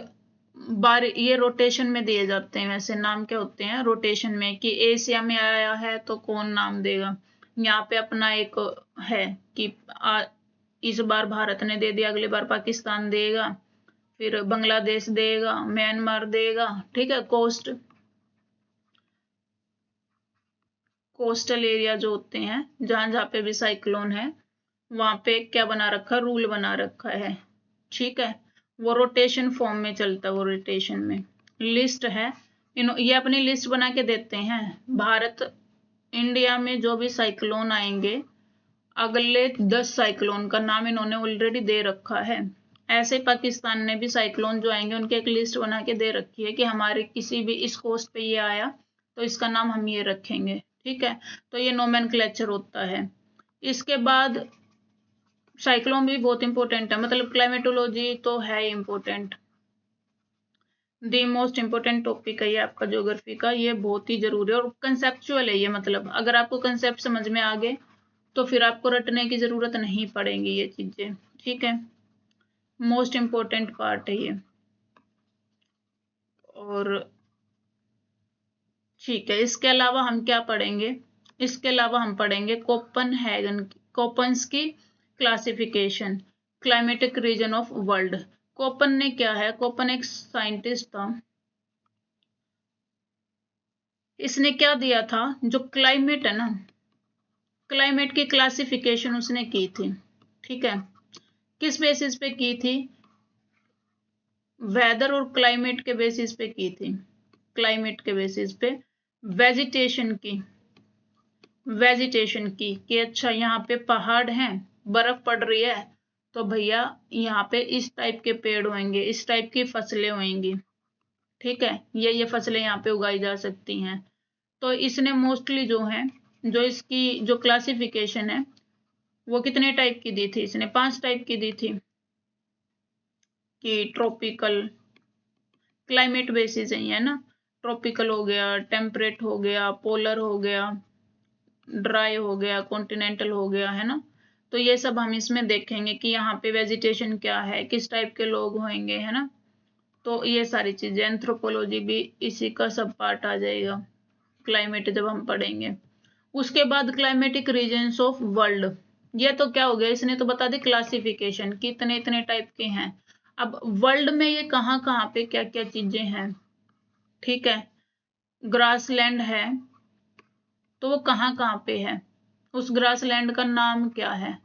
ये रोटेशन में दिए जाते हैं, वैसे नाम क्या होते हैं रोटेशन में, कि एशिया में आया है तो कौन नाम देगा। यहाँ पे अपना एक है कि इस बार भारत ने दे दिया, अगली बार पाकिस्तान देगा, फिर बांग्लादेश देगा, म्यांमार देगा, ठीक है। कोस्टल एरिया जो होते हैं जहां जहां पे भी साइक्लोन है वहां पे क्या बना रखा, रूल बना रखा है, ठीक है। वो रोटेशन फॉर्म में चलता है, वो रोटेशन में लिस्ट है। ये अपनी लिस्ट बना के देते हैं। भारत इंडिया में जो भी साइक्लोन आएंगे, अगले 10 साइक्लोन का नाम इन्होंने ऑलरेडी दे रखा है। ऐसे पाकिस्तान ने भी साइक्लोन जो आएंगे उनकी एक लिस्ट बना के दे रखी है कि हमारे किसी भी इस कोस्ट पे ये आया तो इसका नाम हम ये रखेंगे, ठीक है। तो ये नोमेनक्लेचर होता है। इसके बाद साइक्लोन भी बहुत इंपॉर्टेंट है, मतलब क्लाइमेटोलॉजी तो है important, the most important topic है ये आपका ज्योग्राफी का। ये बहुत ही जरूरी है और कंसेप्चुअल है ये, मतलब अगर आपको कंसेप्ट समझ में आ गए तो फिर आपको रटने की जरूरत नहीं पड़ेगी ये चीजें, ठीक है। मोस्ट इंपॉर्टेंट पार्ट है ये। और ठीक है, इसके अलावा हम क्या पढ़ेंगे, इसके अलावा हम पढ़ेंगे कोपन्स की classification, climatic reason of world. Köppen ने क्या है, कोपन एक साइंटिस्ट था। इसने क्या दिया था, जो क्लाइमेट है ना, क्लाइमेट की क्लासिफिकेशन उसने की थी, ठीक है। किस बेसिस पे की थी, वेदर और क्लाइमेट के बेसिस पे की थी। क्लाइमेट के बेसिस पे वेजिटेशन की कि अच्छा यहाँ पे पहाड़ हैं, बर्फ पड़ रही है, तो भैया यहाँ पे इस टाइप के पेड़ होंगे, इस टाइप की फसलें होंगी, ठीक है। ये फसलें यहाँ पे उगाई जा सकती हैं। तो इसने मोस्टली जो है, जो इसकी जो क्लासिफिकेशन है वो कितने टाइप की दी थी, इसने 5 टाइप की दी थी कि ट्रॉपिकल, क्लाइमेट बेसिस है ना, ट्रॉपिकल हो गया, टेम्परेट हो गया, पोलर हो गया, ड्राई हो गया, कॉन्टिनेंटल हो गया, है ना। तो ये सब हम इसमें देखेंगे कि यहाँ पे वेजिटेशन क्या है, किस टाइप के लोग होंगे, है ना। तो ये सारी चीजें, एंथ्रोपोलॉजी भी इसी का सब पार्ट आ जाएगा, क्लाइमेट जब हम पढ़ेंगे। उसके बाद क्लाइमेटिक रीजन्स ऑफ वर्ल्ड, ये तो क्या हो गया, इसने तो बता दी क्लासिफिकेशन कि इतने इतने टाइप के हैं। अब वर्ल्ड में ये कहाँ कहाँ पे क्या क्या चीजें हैं, ठीक है। ग्रासलैंड है तो वो कहाँ कहाँ पे है, उस ग्रासलैंड का नाम क्या है,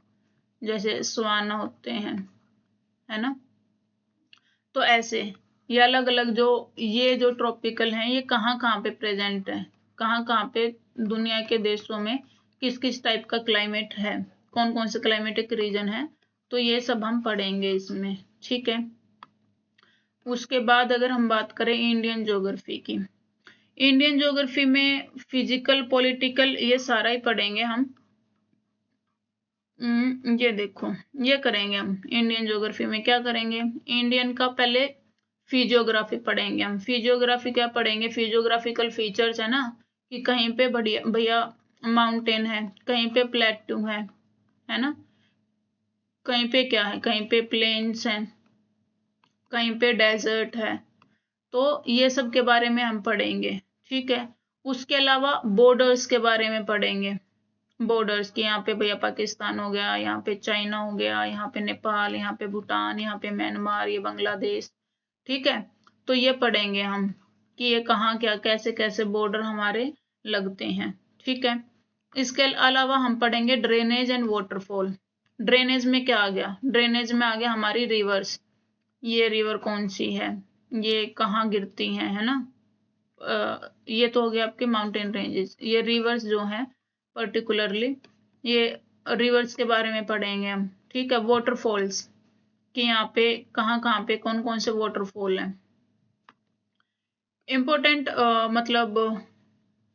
जैसे स्वाना होते हैं, है ना। तो ऐसे ये अलग अलग ये जो ट्रॉपिकल हैं ये कहाँ कहाँ पे प्रेजेंट है, कहाँ कहाँ पे दुनिया के देशों में किस किस टाइप का क्लाइमेट है, कौन कौन से क्लाइमेटिक रीजन है, तो ये सब हम पढ़ेंगे इसमें, ठीक है। उसके बाद अगर हम बात करें इंडियन ज्योग्राफी की, इंडियन ज्योग्राफी में फिजिकल, पॉलिटिकल, ये सारा ही पढ़ेंगे हम। ये देखो, ये करेंगे हम इंडियन ज्योग्राफी में। क्या करेंगे, इंडियन का पहले फिजियोग्राफी पढ़ेंगे हम। फिजियोग्राफी क्या पढ़ेंगे, फिजियोग्राफिकल फीचर्स है ना, कि कहीं पे बढ़िया भैया माउंटेन है, कहीं पे प्लेट्यू है ना, कहीं पे क्या है, कहीं पे प्लेन्स हैं, कहीं पे डेजर्ट है। तो ये सब के बारे में हम पढ़ेंगे, ठीक है। उसके अलावा बॉर्डर्स के बारे में पढ़ेंगे। बॉर्डर्स की, यहाँ पे भैया पाकिस्तान हो गया, यहाँ पे चाइना हो गया, यहाँ पे नेपाल, यहाँ पे भूटान, यहाँ पे म्यांमार, ये बांग्लादेश, ठीक है। तो ये पढ़ेंगे हम कि ये कहाँ क्या कैसे कैसे बॉर्डर हमारे लगते हैं, ठीक है। इसके अलावा हम पढ़ेंगे ड्रेनेज एंड वाटरफॉल। ड्रेनेज में क्या आ गया, ड्रेनेज में आ गया हमारी रिवर्स। ये रिवर कौन सी है, ये कहाँ गिरती हैं, है ना। ये तो हो गया आपके माउंटेन रेंजेस। ये रिवर्स जो हैं पर्टिकुलरली, ये रिवर्स के बारे में पढ़ेंगे हम, ठीक है। वाटरफॉल्स कि यहाँ पे कहाँ कहाँ पे कौन कौन से वाटरफॉल हैं, इम्पोर्टेंट मतलब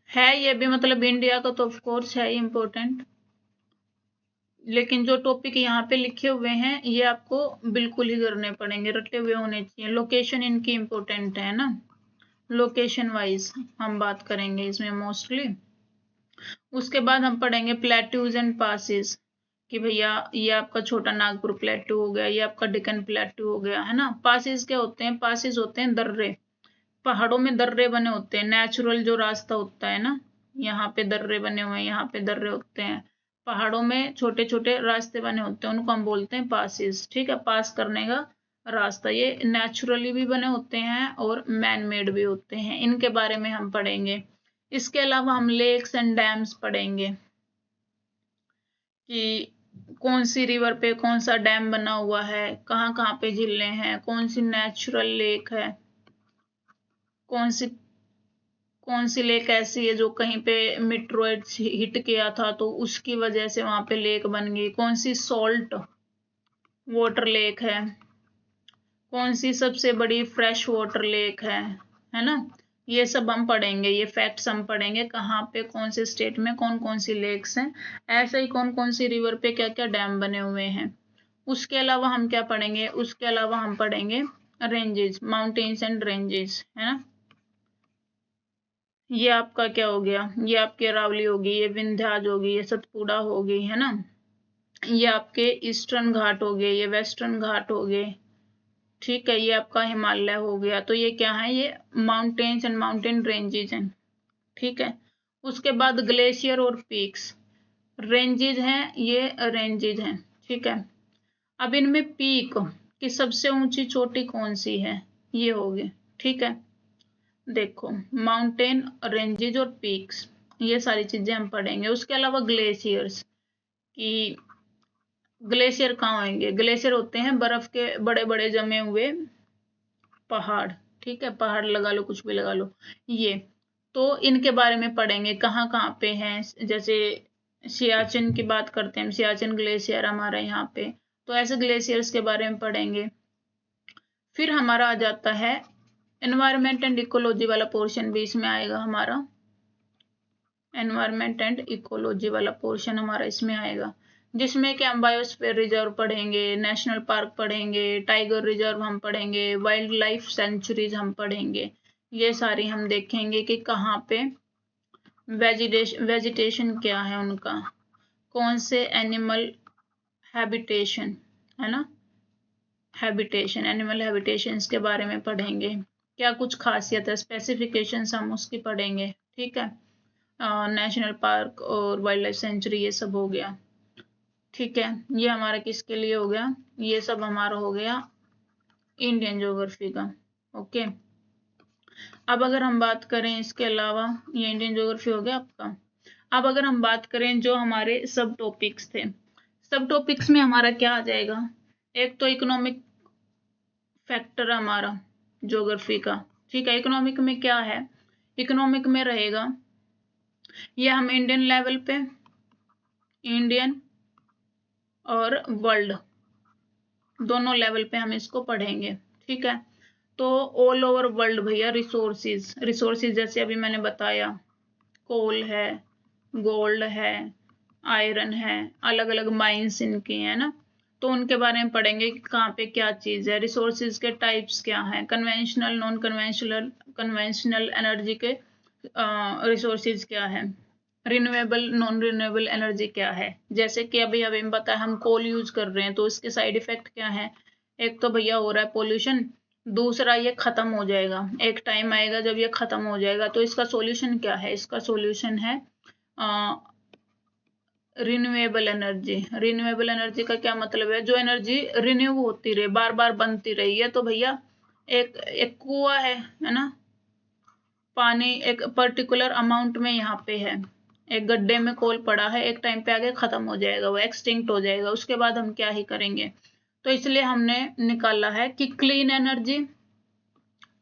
है ये भी, मतलब इंडिया का तो ऑफ कोर्स है इम्पोर्टेंट, लेकिन जो टॉपिक यहाँ पे लिखे हुए हैं ये आपको बिल्कुल ही करने पड़ेंगे, रटे हुए होने चाहिए। लोकेशन इनकी इम्पोर्टेंट है ना, लोकेशन वाइज हम बात करेंगे इसमें मोस्टली। उसके बाद हम पढ़ेंगे प्लेट्यूज एंड पासिस, कि भैया ये आपका छोटा नागपुर प्लेट्यू हो गया, ये आपका डेक्कन प्लेट्यू हो गया, है ना। पासिस क्या होते हैं, पासिस होते हैं दर्रे, पहाड़ों में दर्रे बने होते हैं, नेचुरल जो रास्ता होता है ना, यहाँ पे दर्रे बने हुए हैं, यहाँ पे दर्रे होते हैं, पहाड़ों में छोटे छोटे रास्ते बने होते हैं, उनको हम बोलते हैं पासिस, ठीक है। पास करने का रास्ता, ये नेचुरली भी बने होते हैं और मैन मेड भी होते हैं, इनके बारे में हम पढ़ेंगे। इसके अलावा हम लेक्स एंड डैम्स पढ़ेंगे, कि कौन सी रिवर पे कौन सा डैम बना हुआ है, कहाँ कहाँ पे झीलें हैं, कौन सी नेचुरल लेक है, कौन सी लेक ऐसी है जो कहीं पे मीटरोइड हिट किया था तो उसकी वजह से वहां पे लेक बन गई, कौन सी सॉल्ट वाटर लेक है, कौन सी सबसे बड़ी फ्रेश वाटर लेक है ना। ये सब हम पढ़ेंगे, ये फैक्ट्स हम पढ़ेंगे, कहाँ पे कौन से स्टेट में कौन कौन सी लेक्स हैं, ऐसे ही कौन कौन सी रिवर पे क्या क्या डैम बने हुए हैं। उसके अलावा हम क्या पढ़ेंगे, उसके अलावा हम पढ़ेंगे रेंजेस, माउंटेन्स एंड रेंजेस, है ना। ये आपका क्या हो गया, ये आपकी अरावली होगी, ये विंध्याज होगी, ये सतपुड़ा होगी, है ना। ये आपके ईस्टर्न घाट हो गए, ये वेस्टर्न घाट हो गए, ठीक है। ये आपका हिमालय हो गया। तो ये क्या है, ये माउंटेन्स एंड माउंटेन रेंजेस हैं, ठीक है। उसके बाद ग्लेशियर और पीक्स, रेंजेस हैं, ये रेंजेस हैं, ठीक है। अब इनमें पीक की सबसे ऊंची चोटी कौन सी है, ये हो गए, ठीक है। देखो माउंटेन रेंजेस और पीक्स, ये सारी चीजें हम पढ़ेंगे। उसके अलावा ग्लेशियर्स, कि ग्लेशियर कहाँ होंगे, ग्लेशियर होते हैं बर्फ के बड़े बड़े जमे हुए पहाड़, ठीक है। पहाड़ लगा लो, कुछ भी लगा लो, ये तो इनके बारे में पढ़ेंगे, कहाँ कहाँ पे हैं। जैसे सियाचिन की बात करते हैं हम, सियाचिन ग्लेशियर हमारा यहाँ पे, तो ऐसे ग्लेशियर्स के बारे में पढ़ेंगे। फिर हमारा आ जाता है एनवायरमेंट एंड इकोलॉजी वाला पोर्शन भी इसमें आएगा हमारा, एनवायरमेंट एंड इकोलॉजी वाला पोर्शन हमारा इसमें आएगा, जिसमें कि हम बायोस्फीयर रिजर्व पढ़ेंगे, नेशनल पार्क पढ़ेंगे, टाइगर रिजर्व हम पढ़ेंगे, वाइल्ड लाइफ सेंचुरीज हम पढ़ेंगे। ये सारी हम देखेंगे कि कहाँ पे वेजिटेशन क्या है उनका, कौन से एनिमल हैबिटेशन, है ना, हैबिटेशन, एनिमल हैबिटेशंस के बारे में पढ़ेंगे, क्या कुछ खासियत है, स्पेसिफिकेशंस हम उसकी पढ़ेंगे, ठीक है। नेशनल पार्क और वाइल्ड लाइफ सेंचुरी ये सब हो गया, ठीक है। ये हमारा किसके लिए हो गया, ये सब हमारा हो गया इंडियन ज्योग्राफी का, ओके। अब अगर हम बात करें इसके अलावा, ये इंडियन ज्योग्राफी हो गया आपका। अब अगर हम बात करें जो हमारे सब टॉपिक्स थे, सब टॉपिक्स में हमारा क्या आ जाएगा, एक तो इकोनॉमिक फैक्टर हमारा ज्योग्राफी का, ठीक है। इकोनॉमिक में क्या है, इकोनॉमिक में रहेगा ये हम इंडियन लेवल पे, इंडियन और वर्ल्ड दोनों लेवल पे हम इसको पढ़ेंगे, ठीक है। तो ऑल ओवर वर्ल्ड भैया रिसोर्सेज जैसे अभी मैंने बताया, कोल है, गोल्ड है, आयरन है, अलग अलग माइंस इनकी है ना, तो उनके बारे में पढ़ेंगे कि कहाँ पे क्या चीज़ है, रिसोर्सेज के टाइप्स क्या हैं, कन्वेंशनल नॉन कन्वेंशनल एनर्जी के रिसोर्सेज क्या है, रिन्यूएबल नॉन रिन्यूएबल एनर्जी क्या है। जैसे कि अभी हमें पता है हम कोल यूज कर रहे हैं तो इसके साइड इफेक्ट क्या है, एक तो भैया हो रहा है पोल्यूशन, दूसरा ये खत्म हो जाएगा, एक टाइम आएगा जब ये खत्म हो जाएगा। तो इसका सॉल्यूशन क्या है, इसका सॉल्यूशन है रिन्यूएबल एनर्जी। रिन्यूएबल एनर्जी का क्या मतलब है, जो एनर्जी रिन्यू होती रहे, बार बार बनती रही है। तो भैया एक एक कुआं है ना, पानी एक पर्टिकुलर अमाउंट में यहाँ पे है, एक गड्ढे में कोल पड़ा है, एक टाइम पे आगे खत्म हो जाएगा, वो एक्सटिंक्ट हो जाएगा, उसके बाद हम क्या ही करेंगे। तो इसलिए हमने निकाला है कि clean energy,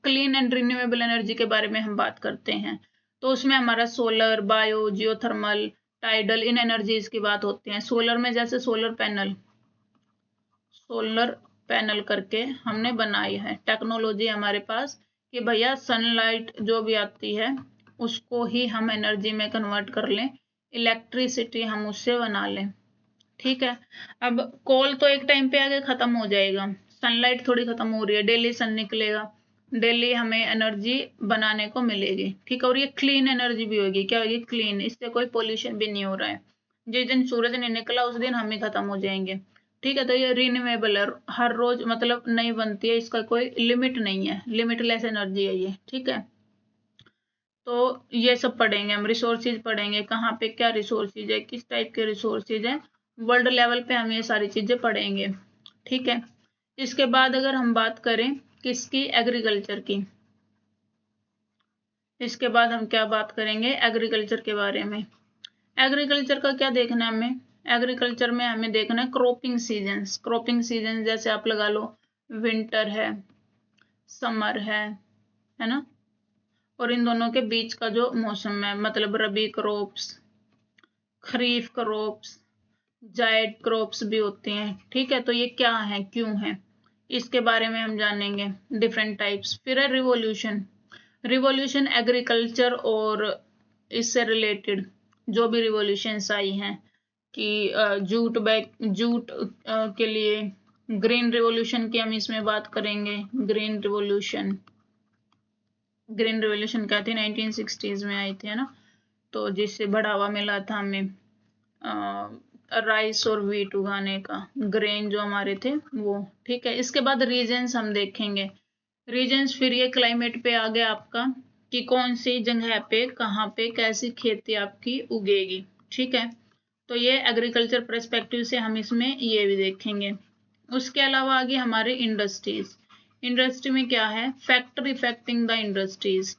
clean and renewable energy के बारे में हम बात करते हैं। तो उसमें हमारा सोलर, बायो, जियोथर्मल, टाइडल, इन एनर्जीज की बात होती है। सोलर में जैसे सोलर पैनल करके हमने बनाई है टेक्नोलॉजी हमारे पास कि भैया सनलाइट जो भी आती है उसको ही हम एनर्जी में कन्वर्ट कर लें, इलेक्ट्रिसिटी हम उससे बना लें। ठीक है, अब कोल तो एक टाइम पे आगे खत्म हो जाएगा, सनलाइट थोड़ी खत्म हो रही है, डेली सन निकलेगा, डेली हमें एनर्जी बनाने को मिलेगी। ठीक है, और ये क्लीन एनर्जी भी होगी, क्या होगी, क्लीन, इससे कोई पोल्यूशन भी नहीं हो रहा है। जिस दिन सूरज नहीं निकला उस दिन हम ही खत्म हो जाएंगे। ठीक है, तो ये रिन्यूएबल है, हर रोज मतलब नहीं बनती है, इसका कोई लिमिट नहीं है, लिमिटलेस एनर्जी है ये। ठीक है, तो ये सब पढ़ेंगे हम, रिसोर्सेज पढ़ेंगे, कहाँ पे क्या रिसोर्सेज है, किस टाइप के रिसोर्सेज है, वर्ल्ड लेवल पे हम ये सारी चीजें पढ़ेंगे। ठीक है, इसके बाद अगर हम बात करें किसकी, एग्रीकल्चर की, इसके बाद हम क्या बात करेंगे, एग्रीकल्चर के बारे में। एग्रीकल्चर का क्या देखना है हमें, एग्रीकल्चर में हमें देखना है क्रॉपिंग सीजन्स। क्रॉपिंग सीजन जैसे आप लगा लो विंटर है, समर है ना, और इन दोनों के बीच का जो मौसम है, मतलब रबी क्रॉप्स, खरीफ क्रॉप्स, जायद क्रॉप्स भी होती हैं। ठीक है, तो ये क्या है, क्यों है, इसके बारे में हम जानेंगे, डिफरेंट टाइप्स। फिर है रिवोल्यूशन। रिवोल्यूशन एग्रीकल्चर और इससे रिलेटेड जो भी रिवोल्यूशंस आई हैं कि जूट के लिए ग्रीन रिवोल्यूशन की हम इसमें बात करेंगे। ग्रीन रिवोल्यूशन क्या थी, 1960s में आई थी, है ना, तो जिससे बढ़ावा मिला था हमें राइस और व्हीट उगाने का, ग्रेन जो हमारे थे वो। ठीक है, इसके बाद रीजन्स हम देखेंगे, रीजन्स, फिर ये क्लाइमेट पे आ गया आपका कि कौन सी जगह पे कहाँ पे कैसी खेती आपकी उगेगी। ठीक है, तो ये एग्रीकल्चर पर्सपेक्टिव से हम इसमें ये भी देखेंगे। उसके अलावा आगे हमारे इंडस्ट्रीज। इंडस्ट्री में क्या है, factor affecting the industries,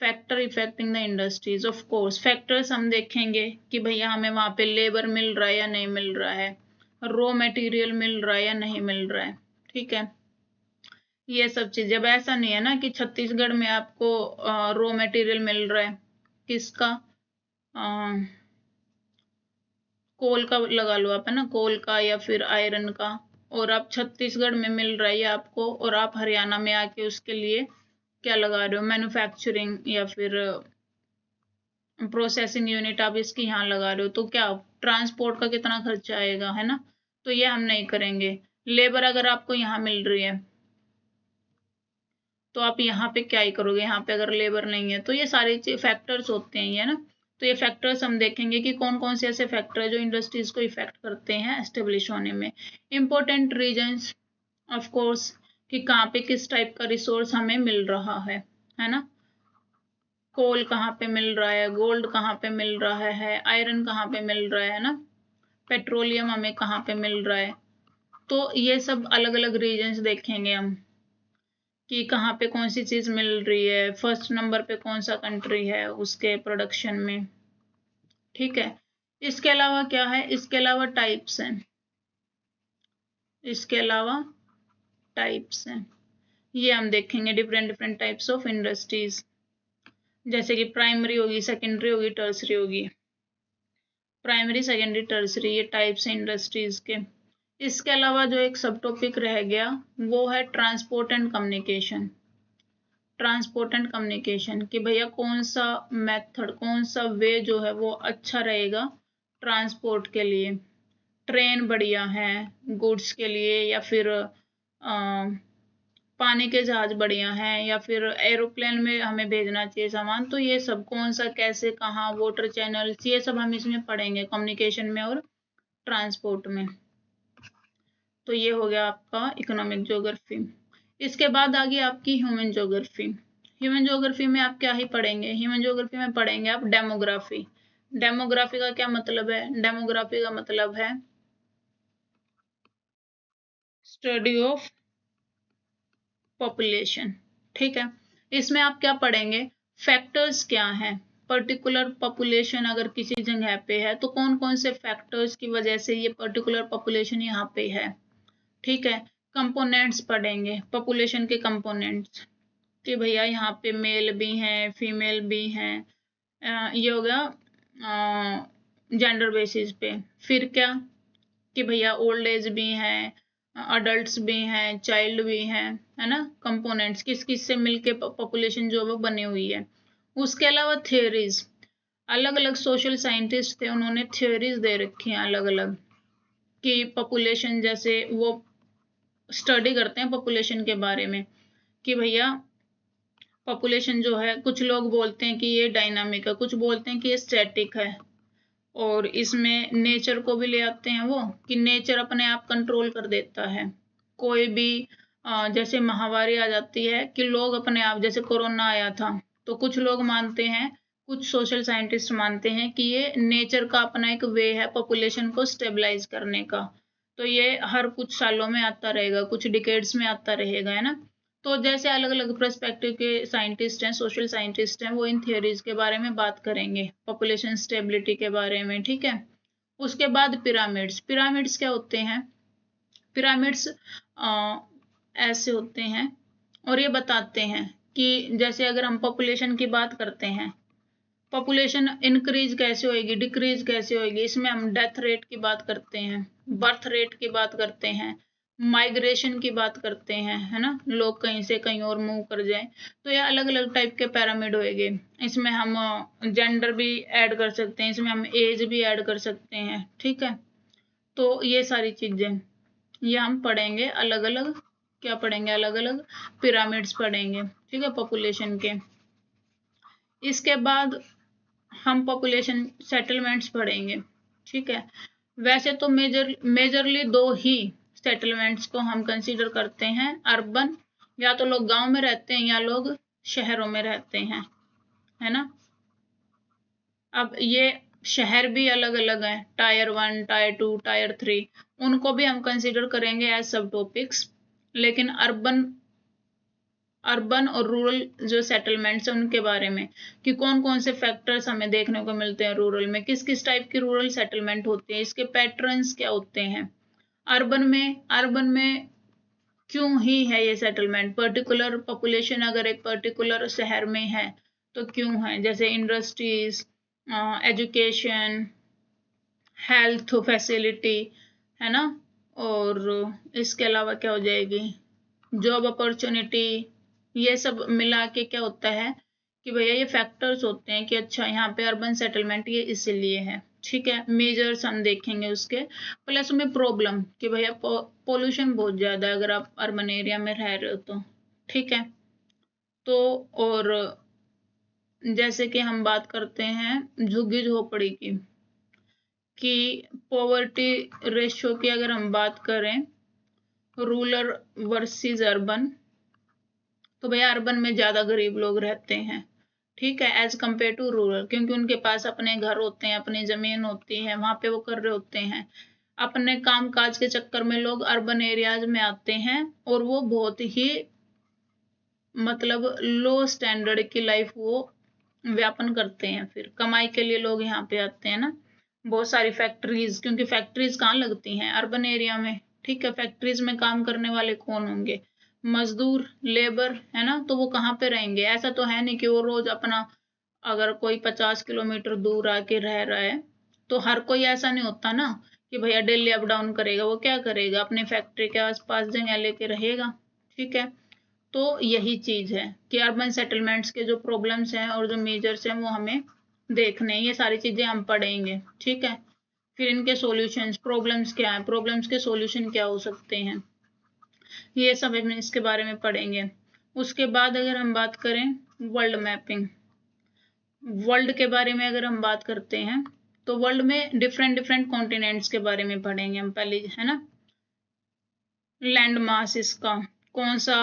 factor affecting the industries. Of course factors हम देखेंगे कि भैया हमें वहां पे लेबर मिल रहा है या नहीं मिल रहा है, रॉ मटेरियल मिल रहा है या नहीं मिल रहा है। ठीक है, ये सब चीजें। अब ऐसा नहीं है ना कि छत्तीसगढ़ में आपको रॉ मटेरियल मिल रहा है, किसका, कोल का लगा लो आप, है ना, कोल का या फिर आयरन का, और आप छत्तीसगढ़ में मिल रहा है ये आपको, और आप हरियाणा में आके उसके लिए क्या लगा रहे हो, मैन्युफैक्चरिंग या फिर प्रोसेसिंग यूनिट आप इसकी यहाँ लगा रहे हो, तो क्या ट्रांसपोर्ट का कितना खर्चा आएगा, है ना, तो ये हम नहीं करेंगे। लेबर अगर आपको यहाँ मिल रही है तो आप यहाँ पे क्या ही करोगे, यहाँ पे अगर लेबर नहीं है, तो ये सारे फैक्टर्स होते हैं, है ना। तो ये फैक्टर्स हम देखेंगे कि कौन कौन से ऐसे फैक्टर है जो इंडस्ट्रीज को इफेक्ट करते हैं एस्टेब्लिश होने में। इंपॉर्टेंट रीजन्स ऑफ कोर्स कि कहाँ पे किस टाइप का रिसोर्स हमें मिल रहा है ना, कोल कहाँ पे मिल रहा है, गोल्ड कहाँ पे मिल रहा है, आयरन कहाँ पे मिल रहा है ना, पेट्रोलियम हमें कहाँ पे मिल रहा है। तो ये सब अलग अलग रीजन्स देखेंगे हम कि कहाँ पे कौन सी चीज मिल रही है, फर्स्ट नंबर पे कौन सा कंट्री है उसके प्रोडक्शन में। ठीक है, इसके अलावा क्या है, इसके अलावा टाइप्स हैं, इसके अलावा टाइप्स हैं, ये हम देखेंगे different different types of industries, जैसे कि प्राइमरी होगी, सेकेंडरी होगी, टर्सरी होगी। प्राइमरी, सेकेंडरी, टर्सरी, ये टाइप्स हैं इंडस्ट्रीज के। इसके अलावा जो एक सब टॉपिक रह गया वो है transport and communication. Transport and communication कि भैया कौन सा मेथड, कौन सा वे जो है वो अच्छा रहेगा ट्रांसपोर्ट के लिए ट्रेन बढ़िया है गुड्स के लिए, या फिर पानी के जहाज बढ़िया हैं, या फिर एरोप्लेन में हमें भेजना चाहिए सामान। तो ये सब कौन सा, कैसे, कहाँ, वाटर चैनल्स, ये सब हम इसमें पढ़ेंगे कम्युनिकेशन में और ट्रांसपोर्ट में। तो ये हो गया आपका इकोनॉमिक ज्योग्राफी। इसके बाद आ गई आपकी ह्यूमन ज्योग्राफी। ह्यूमन ज्योग्राफी में आप क्या ही पढ़ेंगे, ह्यूमन ज्योग्राफी में पढ़ेंगे आप डेमोग्राफी। डेमोग्राफी का क्या मतलब है, डेमोग्राफी का मतलब है स्टडी ऑफ पॉपुलेशन। ठीक है, इसमें आप क्या पढ़ेंगे, फैक्टर्स क्या हैं, पर्टिकुलर पॉपुलेशन अगर किसी जगह पे है तो कौन कौन से फैक्टर्स की वजह से ये पर्टिकुलर पॉपुलेशन यहाँ पे है। ठीक है, कंपोनेंट्स पढ़ेंगे, पॉपुलेशन के कंपोनेंट्स, कि भैया यहाँ पे मेल भी हैं फीमेल भी हैं, ये हो गया जेंडर बेसिस पे। फिर क्या कि भैया ओल्ड एज भी हैं, अडल्ट्स भी हैं, चाइल्ड भी हैं, है ना, कंपोनेंट्स किस किस से मिलके पॉपुलेशन जो है वो बनी हुई है। उसके अलावा थियोरीज, अलग अलग सोशल साइंटिस्ट थे, उन्होंने थियोरीज दे रखी हैं अलग अलग, कि पॉपुलेशन जैसे वो स्टडी करते हैं पॉपुलेशन के बारे में, कि भैया पॉपुलेशन जो है, कुछ लोग बोलते हैं कि ये डायनामिक है, कुछ बोलते हैं कि ये स्टैटिक है, और इसमें नेचर को भी ले आते हैं वो, कि नेचर अपने आप कंट्रोल कर देता है। कोई भी जैसे महामारी आ जाती है कि लोग अपने आप, जैसे कोरोना आया था, तो कुछ लोग मानते हैं, कुछ सोशल साइंटिस्ट मानते हैं कि ये नेचर का अपना एक वे है पॉपुलेशन को स्टेबलाइज करने का। तो ये हर कुछ सालों में आता रहेगा, कुछ डिकेड्स में आता रहेगा, है ना। तो जैसे अलग अलग पर्सपेक्टिव के साइंटिस्ट हैं, सोशल साइंटिस्ट हैं, वो इन थियोरीज के बारे में बात करेंगे, पॉपुलेशन स्टेबिलिटी के बारे में। ठीक है, उसके बाद पिरामिड्स। पिरामिड्स क्या होते हैं, पिरामिड्स ऐसे होते हैं और ये बताते हैं कि जैसे अगर हम पॉपुलेशन की बात करते हैं, पॉपुलेशन इंक्रीज कैसे होएगी, डिक्रीज कैसे होएगी, इसमें हम डेथ रेट की बात करते हैं, बर्थ रेट की बात करते हैं, माइग्रेशन की बात करते हैं, है ना, लोग कहीं से कहीं और मूव कर जाएं। तो ये अलग अलग टाइप के पैरामिड होएंगे। इसमें हम जेंडर भी ऐड कर सकते हैं, इसमें हम एज भी ऐड कर सकते हैं। ठीक है, तो ये सारी चीजें ये हम पढ़ेंगे अलग अलग, क्या पढ़ेंगे, अलग अलग पिरामिड्स पढ़ेंगे। ठीक है, पॉपुलेशन के। इसके बाद हम पॉपुलेशन सेटलमेंट्स पढ़ेंगे। ठीक है, वैसे तो मेजरली दो ही सेटलमेंट्स को हम कंसीडर करते हैं, अर्बन, या तो लोग गांव में रहते हैं या लोग शहरों में रहते हैं, है ना। अब ये शहर भी अलग अलग हैं, टायर 1, टायर 2, टायर 3, उनको भी हम कंसीडर करेंगे एज सब टॉपिक्स। लेकिन अर्बन और रूरल जो सेटलमेंट्स हैं उनके बारे में, कि कौन कौन से फैक्टर्स हमें देखने को मिलते हैं रूरल में, किस किस टाइप की रूरल सेटलमेंट होती है, इसके पैटर्न्स क्या होते हैं। अर्बन में क्यों ही है ये सेटलमेंट, पर्टिकुलर पॉपुलेशन अगर एक पर्टिकुलर शहर में है तो क्यों है, जैसे इंडस्ट्रीज, एजुकेशन, हेल्थ फैसिलिटी, है ना, और इसके अलावा क्या हो जाएगी, जॉब अपॉर्चुनिटी, ये सब मिला के क्या होता है कि भैया ये फैक्टर्स होते हैं कि अच्छा यहाँ पे अर्बन सेटलमेंट ये इसीलिए है। ठीक है, मेजर्स हम देखेंगे उसके, प्लस में प्रॉब्लम कि भैया पोल्यूशन बहुत ज्यादा है अगर आप अर्बन एरिया में रह रहे हो तो। ठीक है, तो और जैसे कि हम बात करते हैं झुग्गी झोपड़ी की, कि पॉवर्टी रेशियो की अगर हम बात करें, रूरल वर्सेस अर्बन, तो भैया अर्बन में ज्यादा गरीब लोग रहते हैं। ठीक है, एज कम्पेयर टू रूरल, क्योंकि उनके पास अपने घर होते हैं, अपनी जमीन होती है, वहां पे वो कर रहे होते हैं। अपने काम काज के चक्कर में लोग अर्बन एरियाज में आते हैं और वो बहुत ही मतलब लो स्टैंडर्ड की लाइफ वो व्यापन करते हैं। फिर कमाई के लिए लोग यहाँ पे आते हैं ना, बहुत सारी फैक्ट्रीज, क्योंकि फैक्ट्रीज कहाँ लगती हैं, अर्बन एरिया में। ठीक है, फैक्ट्रीज में काम करने वाले कौन होंगे, मजदूर, लेबर, है ना, तो वो कहाँ पे रहेंगे। ऐसा तो है नहीं कि वो रोज अपना, अगर कोई 50 किलोमीटर दूर आके रह रहा है तो हर कोई ऐसा नहीं होता ना कि भैया डेली अप डाउन करेगा, वो क्या करेगा, अपने फैक्ट्री के आसपास जगह लेके रहेगा। ठीक है, तो यही चीज है कि अर्बन सेटलमेंट्स के जो प्रॉब्लम्स हैं और जो मेजर्स हैं वो हमें देखने हैं, ये सारी चीजें हम पढ़ेंगे। ठीक है, फिर इनके सॉल्यूशंस, प्रॉब्लम्स क्या है, प्रॉब्लम्स के सॉल्यूशन क्या हो सकते हैं, ये सब हम इसके बारे में पढ़ेंगे। उसके बाद अगर हम बात करें वर्ल्ड मैपिंग, वर्ल्ड के बारे में अगर हम बात करते हैं तो वर्ल्ड में डिफरेंट डिफरेंट कॉन्टिनेंट्स के बारे में पढ़ेंगे हम पहले, है ना। लैंड मास इसका कौन सा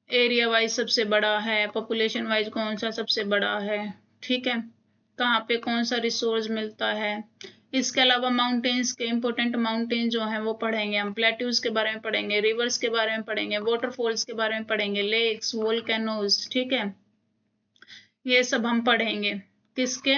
एरिया वाइज सबसे बड़ा है, पॉपुलेशन वाइज कौन सा सबसे बड़ा है, ठीक है, कहाँ पे कौन सा रिसोर्स मिलता है। इसके अलावा माउंटेन्स के, इंपॉर्टेंट माउंटेन जो हैं वो पढ़ेंगे हम, प्लेट्यूज के बारे में पढ़ेंगे, रिवर्स के बारे में पढ़ेंगे, वाटरफॉल्स के बारे में पढ़ेंगे, लेक्स, वोल्केनोज, ठीक है, ये सब हम पढ़ेंगे किसके,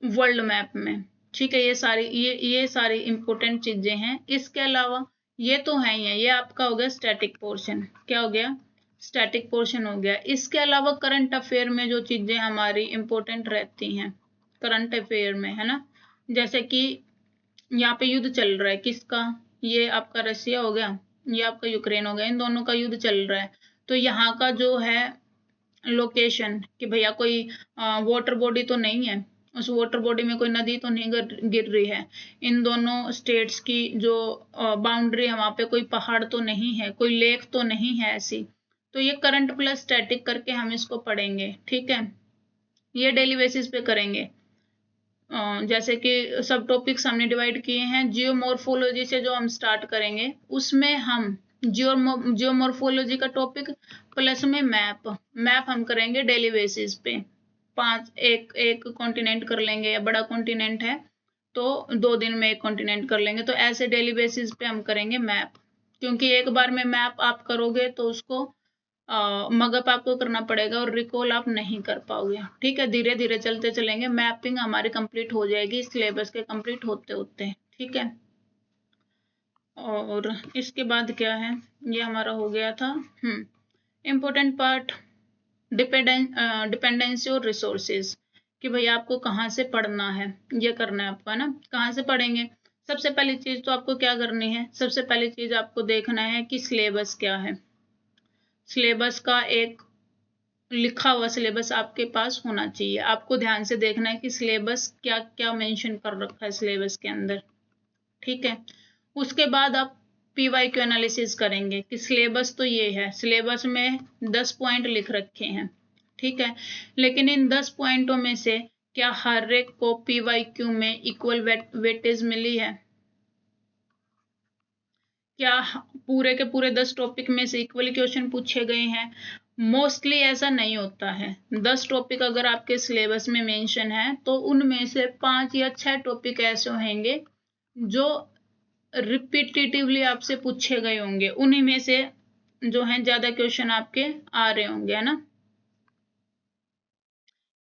वर्ल्ड मैप में, ठीक है। ये सारी इंपॉर्टेंट चीजें हैं। इसके अलावा ये तो है ही है, ये आपका हो गया स्टैटिक पोर्शन, क्या हो गया, स्टैटिक पोर्शन हो गया। इसके अलावा करंट अफेयर में जो चीजें हमारी इंपॉर्टेंट रहती हैं करंट अफेयर में, है ना, जैसे कि यहाँ पे युद्ध चल रहा है किसका, ये आपका रशिया हो गया, ये आपका यूक्रेन हो गया, इन दोनों का युद्ध चल रहा है। तो यहाँ का जो है लोकेशन कि भैया कोई वाटर बॉडी तो नहीं है, उस वाटर बॉडी में कोई नदी तो नहीं गिर रही है, इन दोनों स्टेट्स की जो बाउंड्री है वहां पे कोई पहाड़ तो नहीं है, कोई लेक तो नहीं है ऐसी। तो ये करंट प्लस स्टैटिक करके हम इसको पढ़ेंगे, ठीक है, ये डेली बेसिस पे करेंगे। जैसे कि सब टॉपिक्स हमने डिवाइड किए हैं, जियोमॉर्फोलॉजी से जो हम स्टार्ट करेंगे उसमें हम जियोमॉर्फोलॉजी का टॉपिक प्लस में मैप हम करेंगे डेली बेसिस पे। एक कॉन्टिनेंट कर लेंगे, या बड़ा कॉन्टिनेंट है तो 2 दिन में एक कॉन्टिनेंट कर लेंगे, तो ऐसे डेली बेसिस पे हम करेंगे मैप। क्योंकि एक बार में मैप आप करोगे तो उसको मगअप आपको करना पड़ेगा और रिकॉल आप नहीं कर पाओगे, ठीक है, धीरे धीरे चलते चलेंगे, मैपिंग हमारी कंप्लीट हो जाएगी सिलेबस के कंप्लीट होते होते, ठीक है। और इसके बाद क्या है, ये हमारा हो गया था इम्पोर्टेंट पार्ट, डिपेंडेंसी और रिसोर्सेज, कि भाई आपको कहाँ से पढ़ना है, ये करना है आपको, है ना। कहाँ से पढ़ेंगे, सबसे पहली चीज तो आपको क्या करनी है, सबसे पहली चीज आपको देखना है कि सिलेबस क्या है। सिलेबस का एक लिखा हुआ सिलेबस आपके पास होना चाहिए, आपको ध्यान से देखना है कि सिलेबस क्या क्या मेंशन कर रखा है सिलेबस के अंदर, ठीक है। उसके बाद आप PYQ एनालिसिस करेंगे कि सिलेबस तो ये है, सिलेबस में 10 पॉइंट लिख रखे हैं, ठीक है, लेकिन इन 10 पॉइंटों में से क्या हर एक को PYQ में इक्वल वेटेज मिली है, क्या पूरे के पूरे 10 टॉपिक में से इक्वली क्वेश्चन पूछे गए हैं। मोस्टली ऐसा नहीं होता है, 10 टॉपिक अगर आपके सिलेबस में मेंशन है तो उनमें से 5 या 6 टॉपिक ऐसे होंगे जो रिपीटेटिवली आपसे पूछे गए होंगे, उन्हीं में से जो है ज्यादा क्वेश्चन आपके आ रहे होंगे, है ना,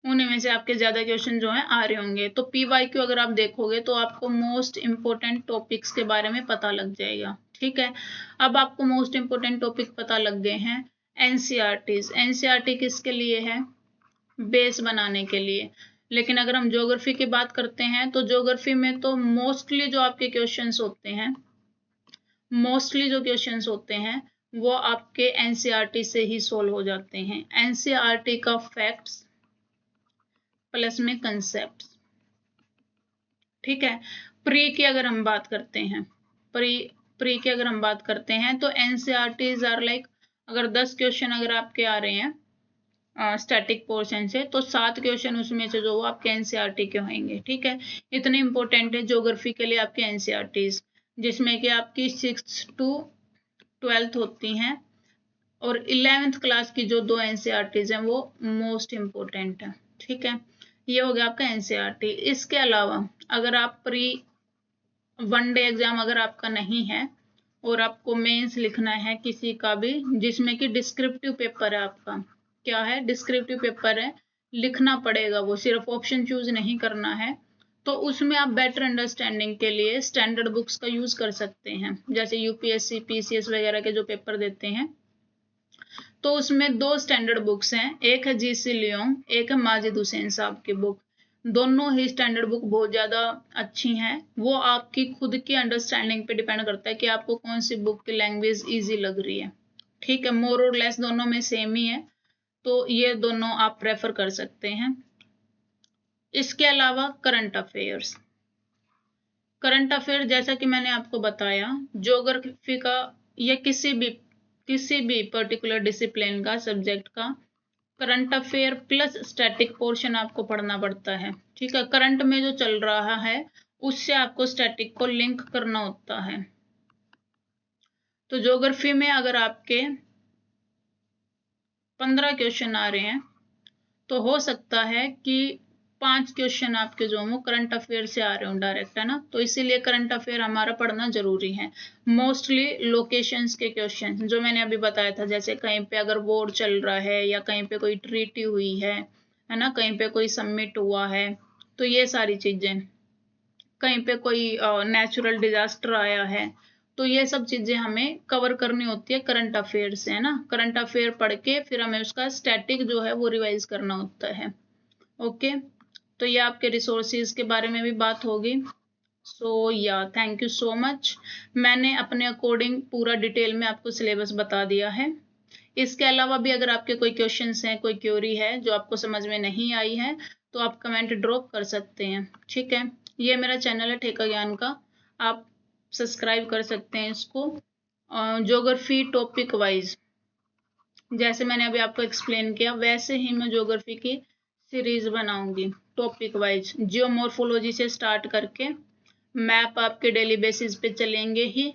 उन्हीं में से आपके ज्यादा क्वेश्चन जो है आ रहे होंगे। तो PYQ अगर आप देखोगे तो आपको मोस्ट इंपोर्टेंट टॉपिक्स के बारे में पता लग जाएगा, ठीक है। अब आपको मोस्ट इंपोर्टेंट टॉपिक पता लग गए हैं, एनसीईआरटी किसके लिए है, बेस बनाने के लिए। लेकिन अगर हम ज्योग्राफी की बात करते हैं तो ज्योग्राफी में तो मोस्टली जो आपके क्वेश्चंस होते हैं, वो आपके एनसीईआरटी से ही सोल्व हो जाते हैं। एनसीईआरटी का फैक्ट्स प्लस में कंसेप्ट, ठीक है। प्री की अगर हम बात करते हैं, प्री की अगर हम बात करते हैं तो एनसीईआरटीज आर लाइक, अगर 10 क्वेश्चन अगर आपके आ रहे हैं स्टैटिक पोर्शन से तो 7 क्वेश्चन उसमें से जो आपके एनसीईआरटी के होंगे, ठीक है। इतने इंपॉर्टेंट है ज्योग्राफी के लिए आपके एनसीईआरटीज, जिसमें कि आपकी 6th to 12th होती हैं, और 11th क्लास की जो 2 एनसीईआरटीज हैं वो मोस्ट इंपोर्टेंट है, ठीक है। ये हो गया आपका एनसीईआरटी। इसके अलावा अगर आप प्री 1 डे एग्जाम अगर आपका नहीं है और आपको मेंस लिखना है किसी का भी, जिसमें कि डिस्क्रिप्टिव पेपर है आपका, क्या है, डिस्क्रिप्टिव पेपर है, लिखना पड़ेगा, वो सिर्फ ऑप्शन चूज नहीं करना है, तो उसमें आप बेटर अंडरस्टैंडिंग के लिए स्टैंडर्ड बुक्स का यूज कर सकते हैं। जैसे यूपीएससी पीसीएस वगैरह के जो पेपर देते हैं तो उसमें 2 स्टैंडर्ड बुक्स हैं, एक है जीसी लियोंग, एक है माजिद हुसैन साहब की बुक। दोनों ही स्टैंडर्ड बुक बहुत ज्यादा अच्छी हैं, वो आपकी खुद की अंडरस्टैंडिंग पे डिपेंड करता है कि आपको कौन सी बुक की लैंग्वेज इजी लग रही है, ठीक है। मोर और लेस दोनों में सेम ही है, तो ये दोनों आप प्रेफर कर सकते हैं। इसके अलावा करंट अफेयर्स, करंट अफेयर जैसा कि मैंने आपको बताया, ज्योग्राफी का या किसी भी पर्टिकुलर डिसिप्लिन का, सब्जेक्ट का current affair plus static portion आपको पढ़ना पड़ता है। ठीक है, करंट में जो चल रहा है उससे आपको स्टैटिक को लिंक करना होता है। तो ज्योग्राफी में अगर आपके 15 क्वेश्चन आ रहे हैं तो हो सकता है कि 5 क्वेश्चन आपके जो हो करंट अफेयर से आ रहे हो डायरेक्ट, है ना। तो इसीलिए करंट अफेयर हमारा पढ़ना जरूरी है। मोस्टली लोकेशंस के क्वेश्चन जो मैंने अभी बताया था, जैसे कहीं पे अगर वॉर चल रहा है या कहीं पे कोई ट्रीटी हुई है ना, कहीं पे कोई समिट हुआ है, तो ये सारी चीजें, कहीं पे कोई नेचुरल डिजास्टर आया है, तो ये सब चीजें हमें कवर करनी होती है करंट अफेयर से, है ना। करंट अफेयर पढ़ के फिर हमें उसका स्टैटिक जो है वो रिवाइज करना होता है। ओके, तो ये आपके रिसोर्सेज के बारे में भी बात होगी। सो या थैंक यू सो मच। मैंने अपने अकॉर्डिंग पूरा डिटेल में आपको सिलेबस बता दिया है। इसके अलावा भी अगर आपके कोई क्वेश्चंस हैं, कोई क्वेरी है जो आपको समझ में नहीं आई है, तो आप कमेंट ड्रॉप कर सकते हैं। ठीक है, ये मेरा चैनल है ठेका ज्ञान का, आप सब्सक्राइब कर सकते हैं इसको। ज्योग्राफी टॉपिक वाइज जैसे मैंने अभी आपको एक्सप्लेन किया, वैसे ही मैं ज्योग्राफी की सीरीज बनाऊंगी टॉपिक वाइज, जियोमॉर्फोलॉजी से स्टार्ट करके मैप आपके डेली बेसिस पे चलेंगे ही,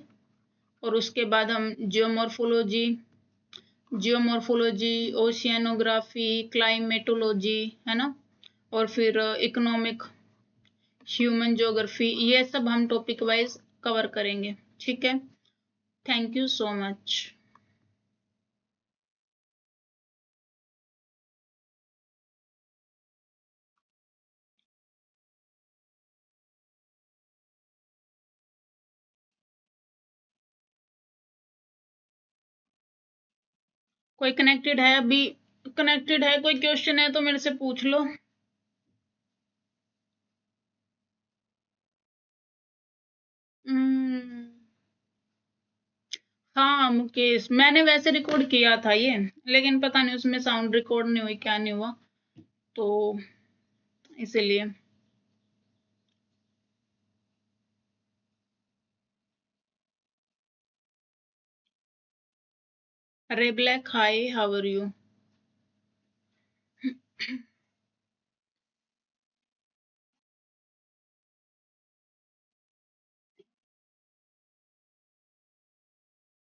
और उसके बाद हम जियोमॉर्फोलॉजी, ओशियनोग्राफी, क्लाइमेटोलॉजी, है ना, और फिर इकोनॉमिक, ह्यूमन ज्योग्राफी, ये सब हम टॉपिक वाइज कवर करेंगे। ठीक है, थैंक यू सो मच। कोई कनेक्टेड है अभी? कनेक्टेड है, कोई क्वेश्चन है तो मेरे से पूछ लो। हम्म, हाँ मुकेश, मैंने वैसे रिकॉर्ड किया था ये, लेकिन पता नहीं उसमें साउंड रिकॉर्ड नहीं हुई, क्या नहीं हुआ, तो इसीलिए। अरे black, hi, how are you?